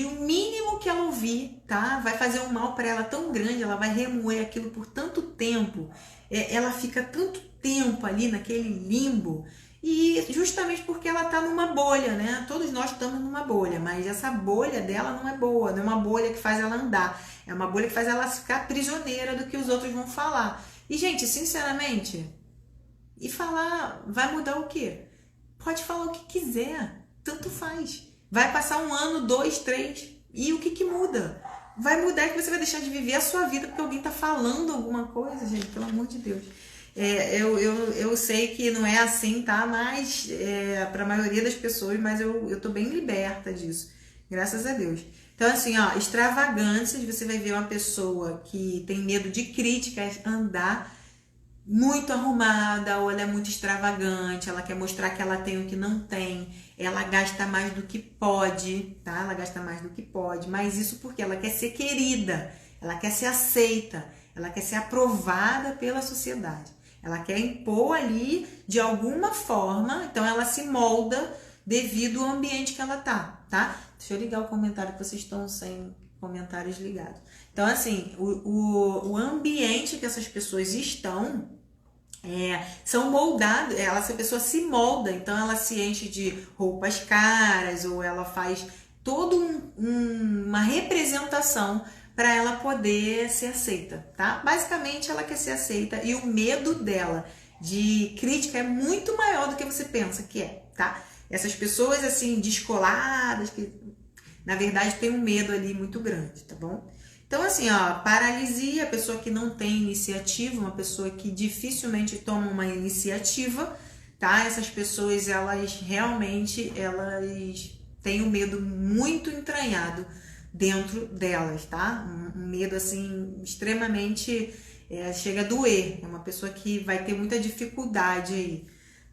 S1: o mínimo que ela ouvir, tá? Vai fazer um mal para ela tão grande, ela vai remoer aquilo por tanto tempo, ela fica tanto tempo ali naquele limbo, e justamente porque ela tá numa bolha, né? Todos nós estamos numa bolha, mas essa bolha dela não é boa, não é uma bolha que faz ela andar, é uma bolha que faz ela ficar prisioneira do que os outros vão falar. E, gente, sinceramente, e falar vai mudar o quê? Pode falar o que quiser, tanto faz. Vai passar 1 ano, 2, 3, e o que muda? Vai mudar que você vai deixar de viver a sua vida porque alguém tá falando alguma coisa, gente, pelo amor de Deus. Eu sei que não é assim, tá? Mas para a maioria das pessoas, mas eu tô bem liberta disso, graças a Deus. Então, assim, ó, extravagâncias, você vai ver uma pessoa que tem medo de críticas andar muito arrumada, ou ela é muito extravagante, ela quer mostrar que ela tem o que não tem, ela gasta mais do que pode, tá? Ela gasta mais do que pode, mas isso porque ela quer ser querida, ela quer ser aceita, ela quer ser aprovada pela sociedade. Ela quer impor ali de alguma forma, então ela se molda devido ao ambiente que ela tá? Deixa eu ligar o comentário que vocês estão sem comentários ligados. Então, assim, o ambiente que essas pessoas estão são moldados, essa pessoa se molda, então ela se enche de roupas caras, ou ela faz toda uma representação para ela poder ser aceita, tá? Basicamente, ela quer ser aceita e o medo dela de crítica é muito maior do que você pensa que é, tá? Essas pessoas, assim, descoladas, que na verdade tem um medo ali muito grande, tá bom? Então, assim, ó, paralisia, a pessoa que não tem iniciativa, uma pessoa que dificilmente toma uma iniciativa, tá? Essas pessoas, elas realmente, elas têm um medo muito entranhado dentro delas, tá? Um medo, assim, extremamente, chega a doer. É uma pessoa que vai ter muita dificuldade aí,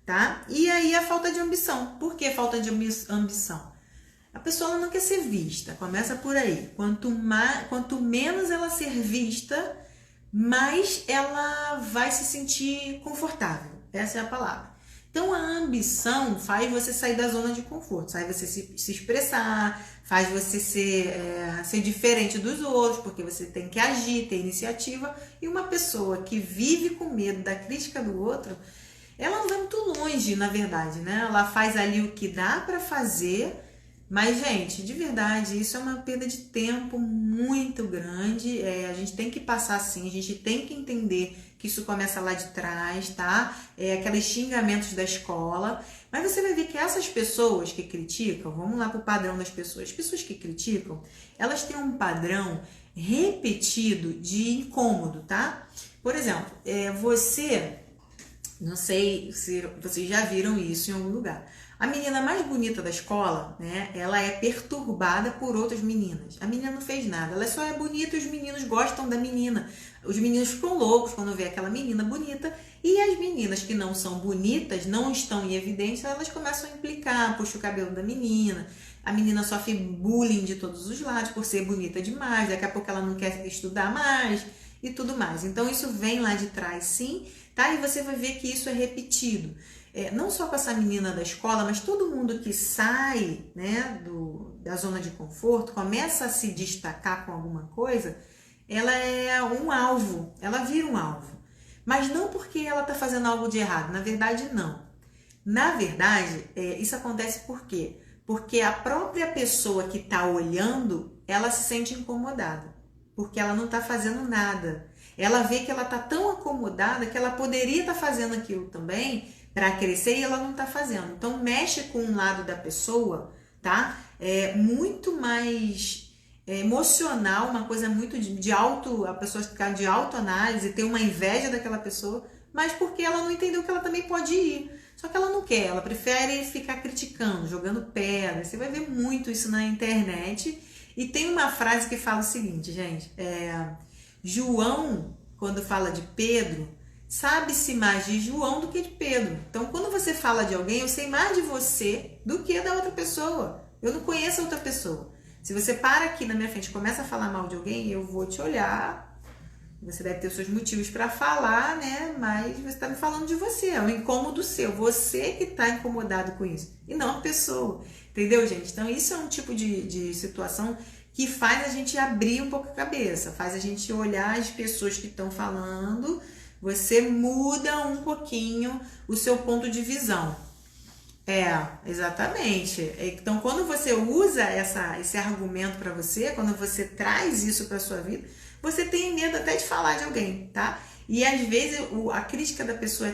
S1: tá? E aí a falta de ambição. Por que falta de ambição? A pessoa não quer ser vista, começa por aí. Quanto menos ela ser vista, mais ela vai se sentir confortável. Essa é a palavra. Então, a ambição faz você sair da zona de conforto, faz você se expressar, faz você ser diferente dos outros, porque você tem que agir, ter iniciativa. E uma pessoa que vive com medo da crítica do outro, ela não vai muito longe, na verdade, né? Ela faz ali o que dá para fazer, mas, gente, de verdade, isso é uma perda de tempo muito grande. A gente tem que passar assim, a gente tem que entender que isso começa lá de trás, tá? Aqueles xingamentos da escola. Mas você vai ver que essas pessoas que criticam, vamos lá pro padrão das pessoas. As pessoas que criticam, elas têm um padrão repetido de incômodo, tá? Por exemplo, não sei se vocês já viram isso em algum lugar. A menina mais bonita da escola, né? Ela é perturbada por outras meninas. A menina não fez nada, ela só é bonita e os meninos gostam da menina. Os meninos ficam loucos quando vê aquela menina bonita e as meninas que não são bonitas, não estão em evidência, elas começam a implicar, puxa o cabelo da menina. A menina sofre bullying de todos os lados por ser bonita demais, daqui a pouco ela não quer estudar mais e tudo mais. Então isso vem lá de trás, sim, tá? E você vai ver que isso é repetido. Não só com essa menina da escola, mas todo mundo que sai, né, da zona de conforto, começa a se destacar com alguma coisa, ela é um alvo, ela vira um alvo. Mas não porque ela está fazendo algo de errado, na verdade não. Na verdade, isso acontece por quê? Porque a própria pessoa que está olhando, ela se sente incomodada, porque ela não está fazendo nada. Ela vê que ela está tão acomodada que ela poderia estar fazendo aquilo também para crescer e ela não está fazendo. Então mexe com um lado da pessoa, tá? É muito mais emocional, uma coisa muito a pessoa ficar de autoanálise, ter uma inveja daquela pessoa, mas porque ela não entendeu que ela também pode ir. Só que ela não quer, ela prefere ficar criticando, jogando pedra. Você vai ver muito isso na internet. E tem uma frase que fala o seguinte, gente, João, quando fala de Pedro, sabe-se mais de João do que de Pedro. Então, quando você fala de alguém, eu sei mais de você do que da outra pessoa. Eu não conheço a outra pessoa. Se você para aqui na minha frente e começa a falar mal de alguém, eu vou te olhar. Você deve ter os seus motivos para falar, né? Mas você está me falando de você, é um incômodo seu. Você que está incomodado com isso, e não a pessoa. Entendeu, gente? Então, isso é um tipo de situação que faz a gente abrir um pouco a cabeça, faz a gente olhar as pessoas que estão falando, você muda um pouquinho o seu ponto de visão. Exatamente. Então, quando você usa esse argumento para você, quando você traz isso para sua vida, você tem medo até de falar de alguém, tá? E às vezes a crítica da pessoa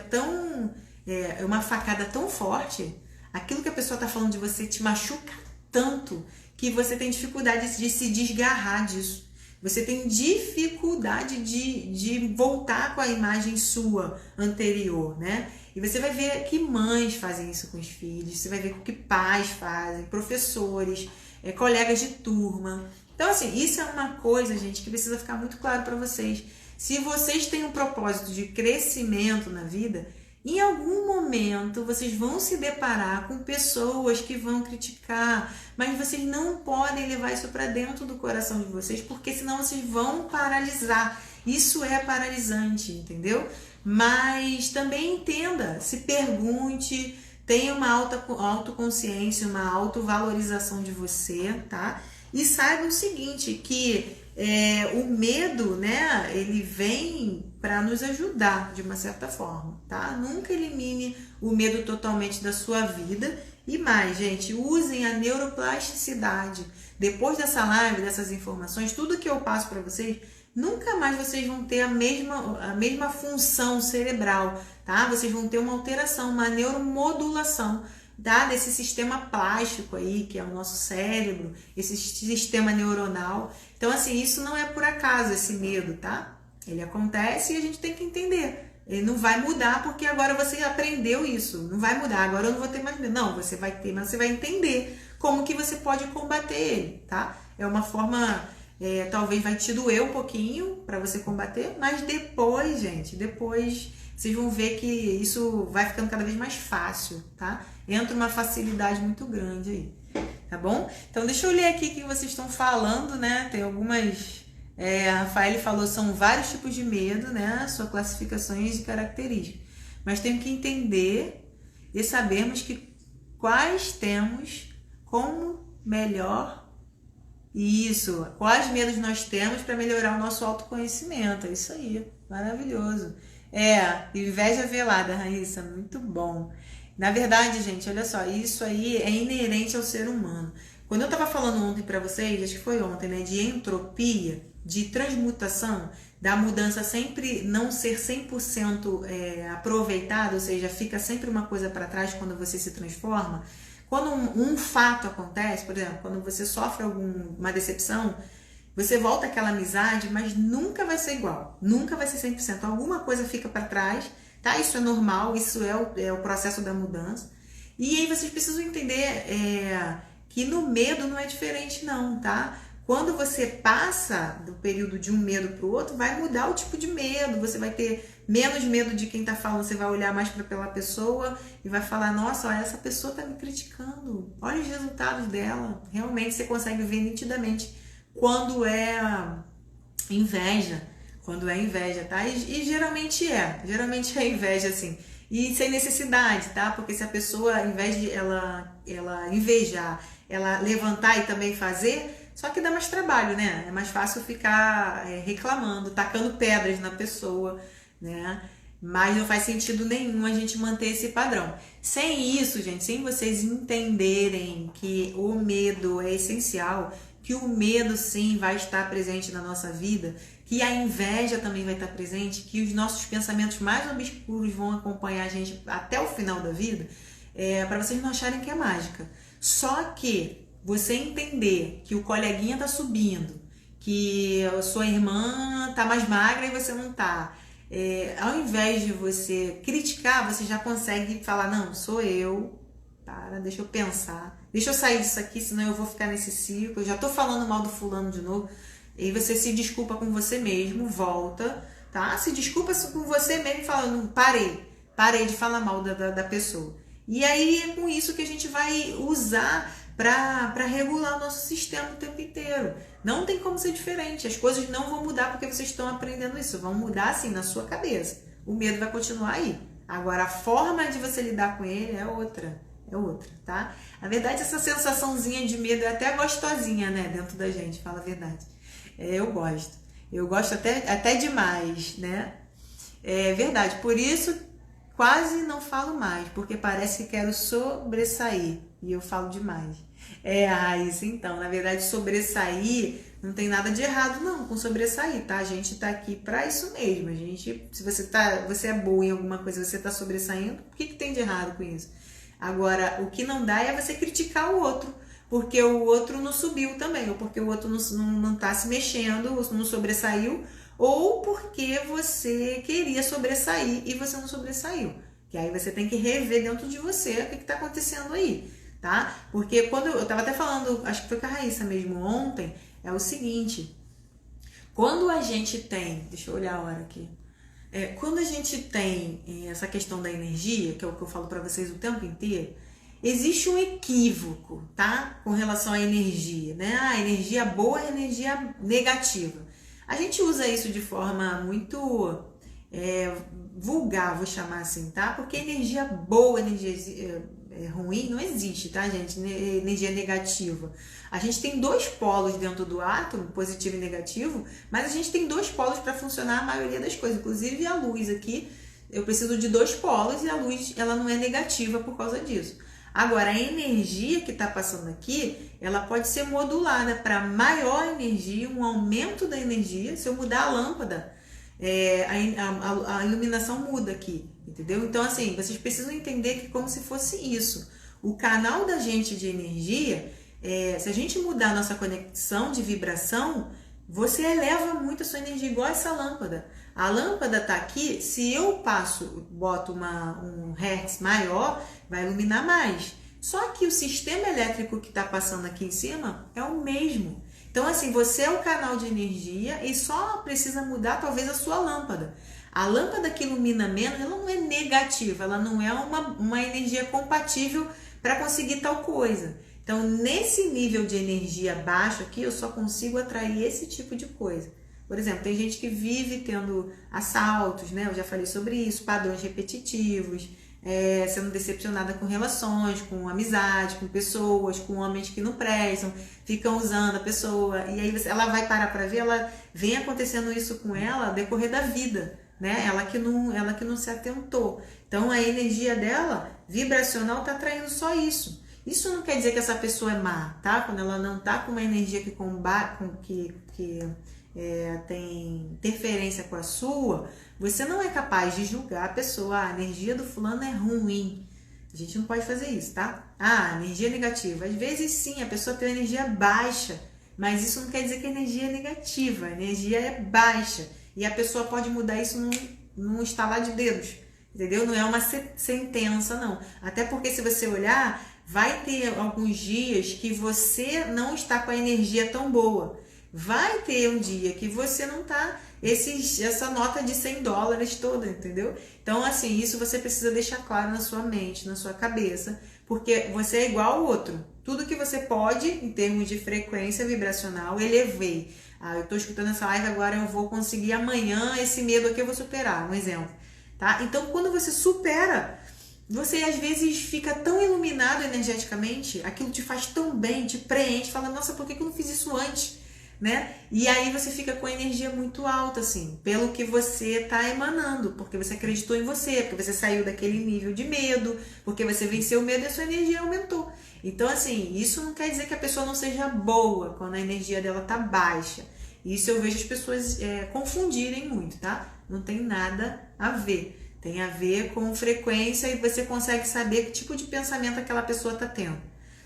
S1: é uma facada tão forte, aquilo que a pessoa tá falando de você te machuca tanto que você tem dificuldade de se desgarrar disso. Você tem dificuldade de voltar com a imagem sua anterior, né? E você vai ver que mães fazem isso com os filhos, você vai ver que pais fazem, professores, colegas de turma. Então, assim, isso é uma coisa, gente, que precisa ficar muito claro para vocês. Se vocês têm um propósito de crescimento na vida, em algum momento vocês vão se deparar com pessoas que vão criticar, mas vocês não podem levar isso para dentro do coração de vocês, porque senão vocês vão paralisar. Isso é paralisante, entendeu? Mas também entenda, se pergunte, tenha uma autoconsciência, uma autovalorização de você, tá? E saiba o seguinte, que o medo, né, ele vem para nos ajudar de uma certa forma, tá? Nunca elimine o medo totalmente da sua vida. E mais, gente, usem a neuroplasticidade. Depois dessa live, dessas informações, tudo que eu passo para vocês, nunca mais vocês vão ter a mesma função cerebral, tá? Vocês vão ter uma alteração, uma neuromodulação, tá? Desse sistema plástico aí, que é o nosso cérebro, esse sistema neuronal. Então, assim, isso não é por acaso, esse medo, tá? Ele acontece e a gente tem que entender. Ele não vai mudar porque agora você aprendeu isso. Não vai mudar, agora eu não vou ter mais medo. Não, você vai ter, mas você vai entender como que você pode combater ele, tá? É uma forma, talvez vai te doer um pouquinho para você combater, mas depois, gente, depois vocês vão ver que isso vai ficando cada vez mais fácil, tá? Entra uma facilidade muito grande aí, tá bom? Então, deixa eu ler aqui o que vocês estão falando, né? Tem algumas... a Rafael falou, são vários tipos de medo, né? Suas classificações e características. Mas tem que entender e sabermos quais temos, como melhor... Isso, quais medos nós temos para melhorar o nosso autoconhecimento. É isso aí, maravilhoso. Inveja velada, Raíssa, muito bom. Na verdade, gente, olha só, isso aí é inerente ao ser humano. Quando eu estava falando ontem para vocês, acho que foi ontem, né, de entropia, de transmutação, da mudança sempre não ser 100% aproveitada, ou seja, fica sempre uma coisa para trás quando você se transforma. Quando um fato acontece, por exemplo, quando você sofre uma decepção, você volta àquela amizade, mas nunca vai ser igual, nunca vai ser 100%. Alguma coisa fica para trás, tá? Isso é normal, isso é o processo da mudança. E aí vocês precisam entender que no medo não é diferente não, tá? Quando você passa do período de um medo para o outro, vai mudar o tipo de medo, você vai ter menos medo de quem tá falando, você vai olhar mais para aquela pessoa e vai falar, nossa, olha, essa pessoa tá me criticando, olha os resultados dela. Realmente você consegue ver nitidamente quando é inveja, tá? E geralmente é inveja, assim, e sem necessidade, tá? Porque se a pessoa, ao invés de ela invejar, ela levantar e também fazer, só que dá mais trabalho, né? É mais fácil ficar reclamando, tacando pedras na pessoa, né? Mas não faz sentido nenhum a gente manter esse padrão. Sem isso, gente, sem vocês entenderem que o medo é essencial, que o medo sim vai estar presente na nossa vida, que a inveja também vai estar presente, que os nossos pensamentos mais obscuros vão acompanhar a gente até o final da vida, para vocês não acharem que é mágica. Só que você entender que o coleguinha tá subindo, que a sua irmã tá mais magra e você não tá, ao invés de você criticar, você já consegue falar, não, sou eu, para, deixa eu pensar, deixa eu sair disso aqui, senão eu vou ficar nesse ciclo, eu já tô falando mal do fulano de novo. E você se desculpa com você mesmo, volta, tá? Se desculpa com você mesmo, falando, parei de falar mal da pessoa. E aí é com isso que a gente vai usar para regular o nosso sistema o tempo inteiro. Não tem como ser diferente, as coisas não vão mudar porque vocês estão aprendendo isso, vão mudar assim na sua cabeça. O medo vai continuar aí. Agora a forma de você lidar com ele é outra, tá? Na verdade, essa sensaçãozinha de medo é até gostosinha, né, dentro da gente, fala a verdade. Eu gosto até demais, né? É verdade, por isso quase não falo mais, porque parece que quero sobressair e eu falo demais. Isso então, na verdade, sobressair não tem nada de errado não com sobressair, tá? A gente tá aqui pra isso mesmo. A gente, se você é boa em alguma coisa, você tá sobressaindo, o que tem de errado com isso? Agora, o que não dá é você criticar o outro, porque o outro não subiu também, ou porque o outro não tá se mexendo, ou não sobressaiu, ou porque você queria sobressair e você não sobressaiu. Que aí você tem que rever dentro de você o que tá acontecendo aí, tá? Porque quando eu tava até falando, acho que foi com a Raíssa mesmo ontem, é o seguinte, quando a gente tem, deixa eu olhar a hora aqui, quando a gente tem essa questão da energia, que é o que eu falo pra vocês o tempo inteiro, existe um equívoco, tá? Com relação à energia, né? A energia boa é energia negativa. A gente usa isso de forma muito vulgar, vou chamar assim, tá? Porque energia boa, energia ruim não existe, tá, gente? Energia negativa. A gente tem dois polos dentro do átomo, positivo e negativo, mas a gente tem dois polos para funcionar a maioria das coisas, inclusive a luz aqui. Eu preciso de dois polos e a luz ela não é negativa por causa disso. Agora, a energia que está passando aqui, ela pode ser modulada para maior energia, um aumento da energia. Se eu mudar a lâmpada, a iluminação muda aqui, entendeu? Então, assim, vocês precisam entender que como se fosse isso. O canal da gente de energia, se a gente mudar a nossa conexão de vibração, você eleva muito a sua energia, igual essa lâmpada. A lâmpada tá aqui, se eu boto um hertz maior, vai iluminar mais. Só que o sistema elétrico que está passando aqui em cima é o mesmo. Então, assim, você é o canal de energia e só precisa mudar talvez a sua lâmpada. A lâmpada que ilumina menos, ela não é negativa, ela não é uma energia compatível para conseguir tal coisa. Então, nesse nível de energia baixo aqui, eu só consigo atrair esse tipo de coisa. Por exemplo, tem gente que vive tendo assaltos, né? Eu já falei sobre isso, padrões repetitivos, sendo decepcionada com relações, com amizade, com pessoas, com homens que não prestam, ficam usando a pessoa, e aí ela vai parar para ver, ela vem acontecendo isso com ela ao decorrer da vida, né? Ela que não se atentou. Então, a energia dela, vibracional, tá atraindo só isso. Isso não quer dizer que essa pessoa é má, tá? Quando ela não tá com uma energia que tem interferência com a sua, você não é capaz de julgar a pessoa, a energia do fulano é ruim. A gente não pode fazer isso, tá? Energia negativa. Às vezes sim, a pessoa tem uma energia baixa, Mas isso não quer dizer que a energia é negativa, a energia é baixa. E a pessoa pode mudar isso num estalar de dedos, entendeu? Não é uma sentença, não. Até porque se você olhar, vai ter alguns dias que você não está com a energia tão boa. Vai ter um dia que você não tá essa nota de $100 toda, entendeu? Então, assim, isso você precisa deixar claro na sua mente, na sua cabeça, porque você é igual ao outro. Tudo que você pode, em termos de frequência vibracional, elevei. Eu tô escutando essa live agora, eu vou conseguir amanhã, esse medo aqui eu vou superar, um exemplo, tá? Então, quando você supera, você às vezes fica tão iluminado energeticamente, aquilo te faz tão bem, te preenche, fala, nossa, por que eu não fiz isso antes? Né? E aí você fica com a energia muito alta, assim, pelo que você tá emanando, porque você acreditou em você, porque você saiu daquele nível de medo, porque você venceu o medo e a sua energia aumentou. Então, assim, isso não quer dizer que a pessoa não seja boa quando a energia dela tá baixa. Isso eu vejo as pessoas confundirem muito, tá? Não tem nada a ver. Tem a ver com frequência e você consegue saber que tipo de pensamento aquela pessoa tá tendo.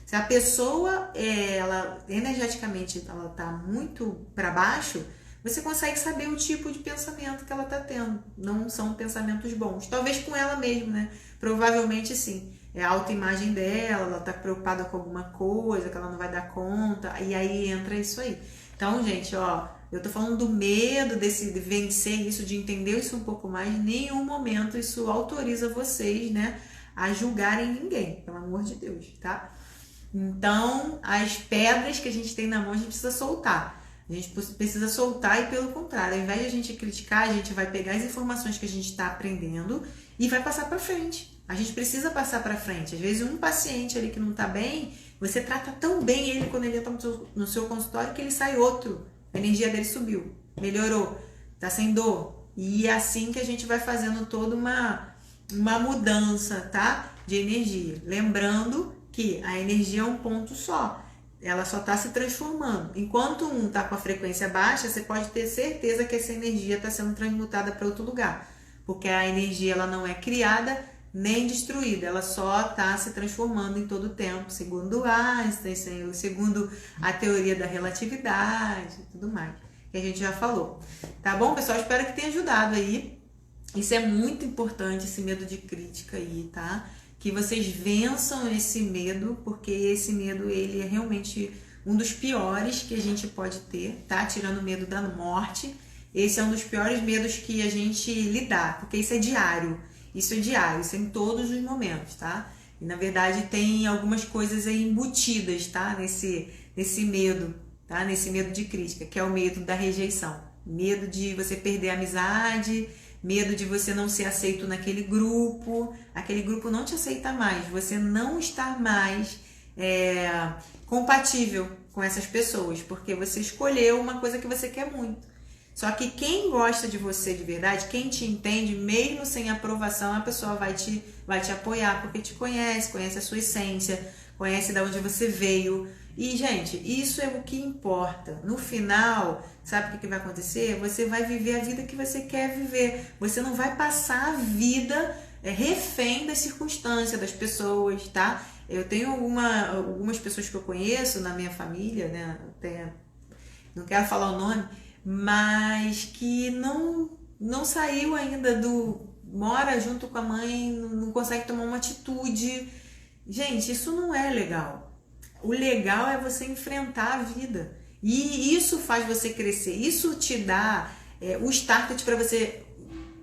S1: Se a pessoa, ela energeticamente, ela tá muito para baixo, você consegue saber o tipo de pensamento que ela tá tendo. Não são pensamentos bons. Talvez com ela mesma, né? Provavelmente sim. É a autoimagem dela, ela tá preocupada com alguma coisa, que ela não vai dar conta, e aí entra isso aí. Então, gente, ó, eu tô falando do medo de vencer isso, de entender isso um pouco mais. Em nenhum momento isso autoriza vocês, né, a julgarem ninguém, pelo amor de Deus, tá? Então, as pedras que a gente tem na mão, a gente precisa soltar. A gente precisa soltar e, pelo contrário, ao invés de a gente criticar, a gente vai pegar as informações que a gente está aprendendo e vai passar para frente. A gente precisa passar para frente. Às vezes, um paciente ali que não está bem, você trata tão bem ele quando ele entra no seu consultório que ele sai outro. A energia dele subiu, melhorou, está sem dor. E é assim que a gente vai fazendo toda uma mudança, tá? De energia. Lembrando que a energia é um ponto só, ela só está se transformando. Enquanto um está com a frequência baixa, você pode ter certeza que essa energia está sendo transmutada para outro lugar, porque a energia ela não é criada nem destruída, ela só está se transformando em todo o tempo, segundo Einstein, segundo a teoria da relatividade e tudo mais, que a gente já falou. Tá bom, pessoal? Espero que tenha ajudado aí. Isso é muito importante, esse medo de crítica aí, tá? Que vocês vençam esse medo, porque esse medo, ele é realmente um dos piores que a gente pode ter, tá? Tirando o medo da morte, esse é um dos piores medos que a gente lidar, porque isso é diário, isso é em todos os momentos, tá? E na verdade tem algumas coisas aí embutidas, tá? Nesse medo, tá? Nesse medo de crítica, que é o medo da rejeição, medo de você perder a amizade, medo de você não ser aceito naquele grupo, aquele grupo não te aceita mais, você não está mais compatível com essas pessoas, porque você escolheu uma coisa que você quer muito. Só que quem gosta de você de verdade, quem te entende, mesmo sem aprovação, a pessoa vai te apoiar, porque te conhece a sua essência, conhece de onde você veio. E, gente, isso é o que importa. No final, sabe o que vai acontecer? Você vai viver a vida que você quer viver. Você não vai passar a vida refém das circunstâncias, das pessoas, tá? Eu tenho algumas pessoas que eu conheço na minha família, né? Não quero falar o nome, mas que não saiu ainda mora junto com a mãe, não consegue tomar uma atitude. Gente, isso não é legal. O legal é você enfrentar a vida. E isso faz você crescer. Isso te dá o start para você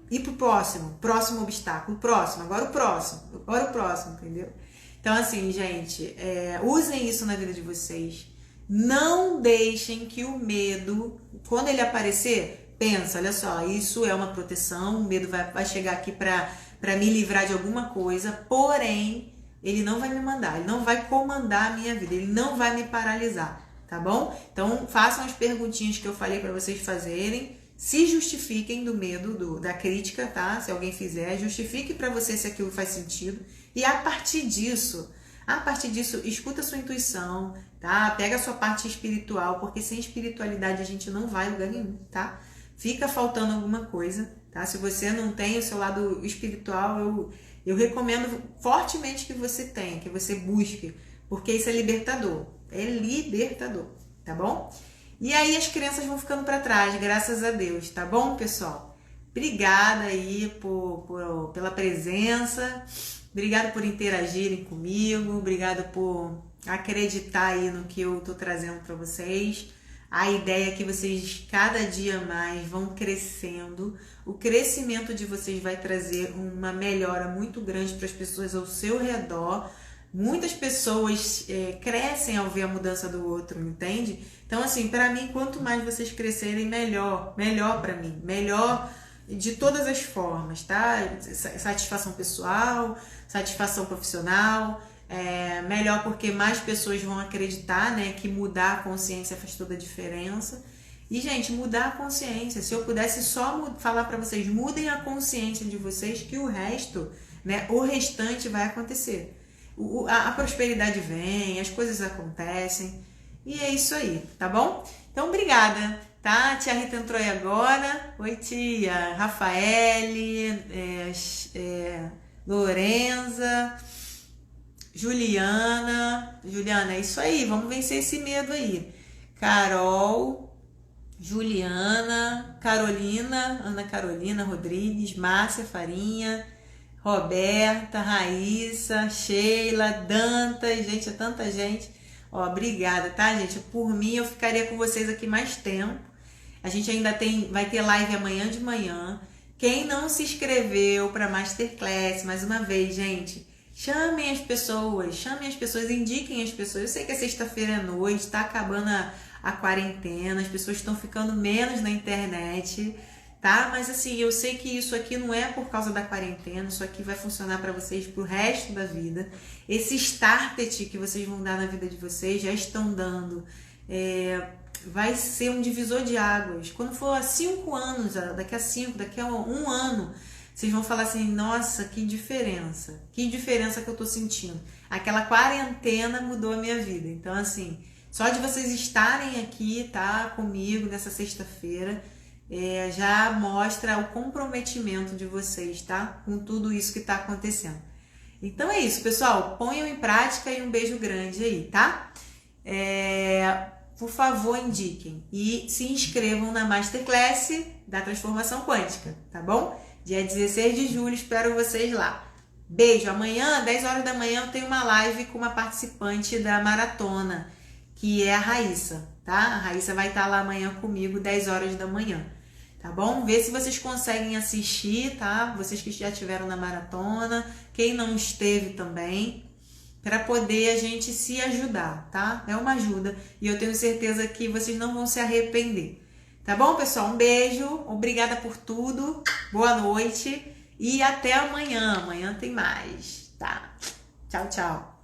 S1: ir pro próximo obstáculo. Agora o próximo, entendeu? Então, assim, gente, usem isso na vida de vocês. Não deixem que o medo, quando ele aparecer, pensa, olha só, isso é uma proteção, o medo vai chegar aqui para me livrar de alguma coisa, porém, ele não vai me mandar, ele não vai comandar a minha vida, ele não vai me paralisar, tá bom? Então, façam as perguntinhas que eu falei para vocês fazerem, se justifiquem do medo, da crítica, tá? Se alguém fizer, justifique para você se aquilo faz sentido, e a partir disso, escuta a sua intuição, tá? Pega a sua parte espiritual, porque sem espiritualidade a gente não vai a lugar nenhum, tá? Fica faltando alguma coisa, tá? Se você não tem o seu lado espiritual, eu recomendo fortemente que você tenha, que você busque, porque isso é libertador, tá bom? E aí as crianças vão ficando para trás, graças a Deus, tá bom, pessoal? Obrigada aí pela presença, obrigado por interagirem comigo, obrigado por acreditar aí no que eu tô trazendo para vocês. A ideia é que vocês cada dia mais vão crescendo. O crescimento de vocês vai trazer uma melhora muito grande para as pessoas ao seu redor. Muitas pessoas crescem ao ver a mudança do outro, entende? Então, assim, para mim, quanto mais vocês crescerem, melhor para mim, melhor de todas as formas, tá? Satisfação pessoal, satisfação profissional. Melhor porque mais pessoas vão acreditar, né, que mudar a consciência faz toda a diferença. E, gente, mudar a consciência, se eu pudesse só falar para vocês, mudem a consciência de vocês que o resto, né, o restante vai acontecer. A prosperidade vem, as coisas acontecem e é isso aí, tá bom? Então, obrigada, tá? Tia Rita entrou aí agora. Oi, tia. Rafaele, Lorenza, Juliana, é isso aí, vamos vencer esse medo aí. Carol, Juliana, Carolina, Ana Carolina Rodrigues, Márcia Farinha, Roberta, Raíssa, Sheila, Dantas, gente, é tanta gente. Ó, obrigada, tá, gente? Por mim, eu ficaria com vocês aqui mais tempo. A gente ainda vai ter live amanhã de manhã. Quem não se inscreveu para Masterclass, mais uma vez, gente, chamem as pessoas, indiquem as pessoas. Eu sei que é sexta-feira à noite, tá acabando a quarentena, as pessoas estão ficando menos na internet, tá? Mas assim, eu sei que isso aqui não é por causa da quarentena, isso aqui vai funcionar para vocês pro resto da vida. Esse starter que vocês vão dar na vida de vocês, já estão dando, vai ser um divisor de águas. Quando for há 5 anos, daqui a 1 ano, vocês vão falar assim, nossa, que diferença que eu tô sentindo. Aquela quarentena mudou a minha vida. Então, assim, só de vocês estarem aqui, tá, comigo nessa sexta-feira, já mostra o comprometimento de vocês, tá, com tudo isso que tá acontecendo. Então é isso, pessoal, ponham em prática e um beijo grande aí, tá? Por favor, indiquem e se inscrevam na Masterclass da Transformação Quântica, tá bom? Dia 16 de julho, espero vocês lá. Beijo! Amanhã, 10 horas da manhã, eu tenho uma live com uma participante da maratona, que é a Raíssa, tá? A Raíssa vai estar lá amanhã comigo, 10 horas da manhã, tá bom? Vê se vocês conseguem assistir, tá? Vocês que já estiveram na maratona, quem não esteve também, para poder a gente se ajudar, tá? É uma ajuda e eu tenho certeza que vocês não vão se arrepender. Tá bom, pessoal? Um beijo, obrigada por tudo, boa noite e até amanhã. Amanhã tem mais, tá? Tchau, tchau.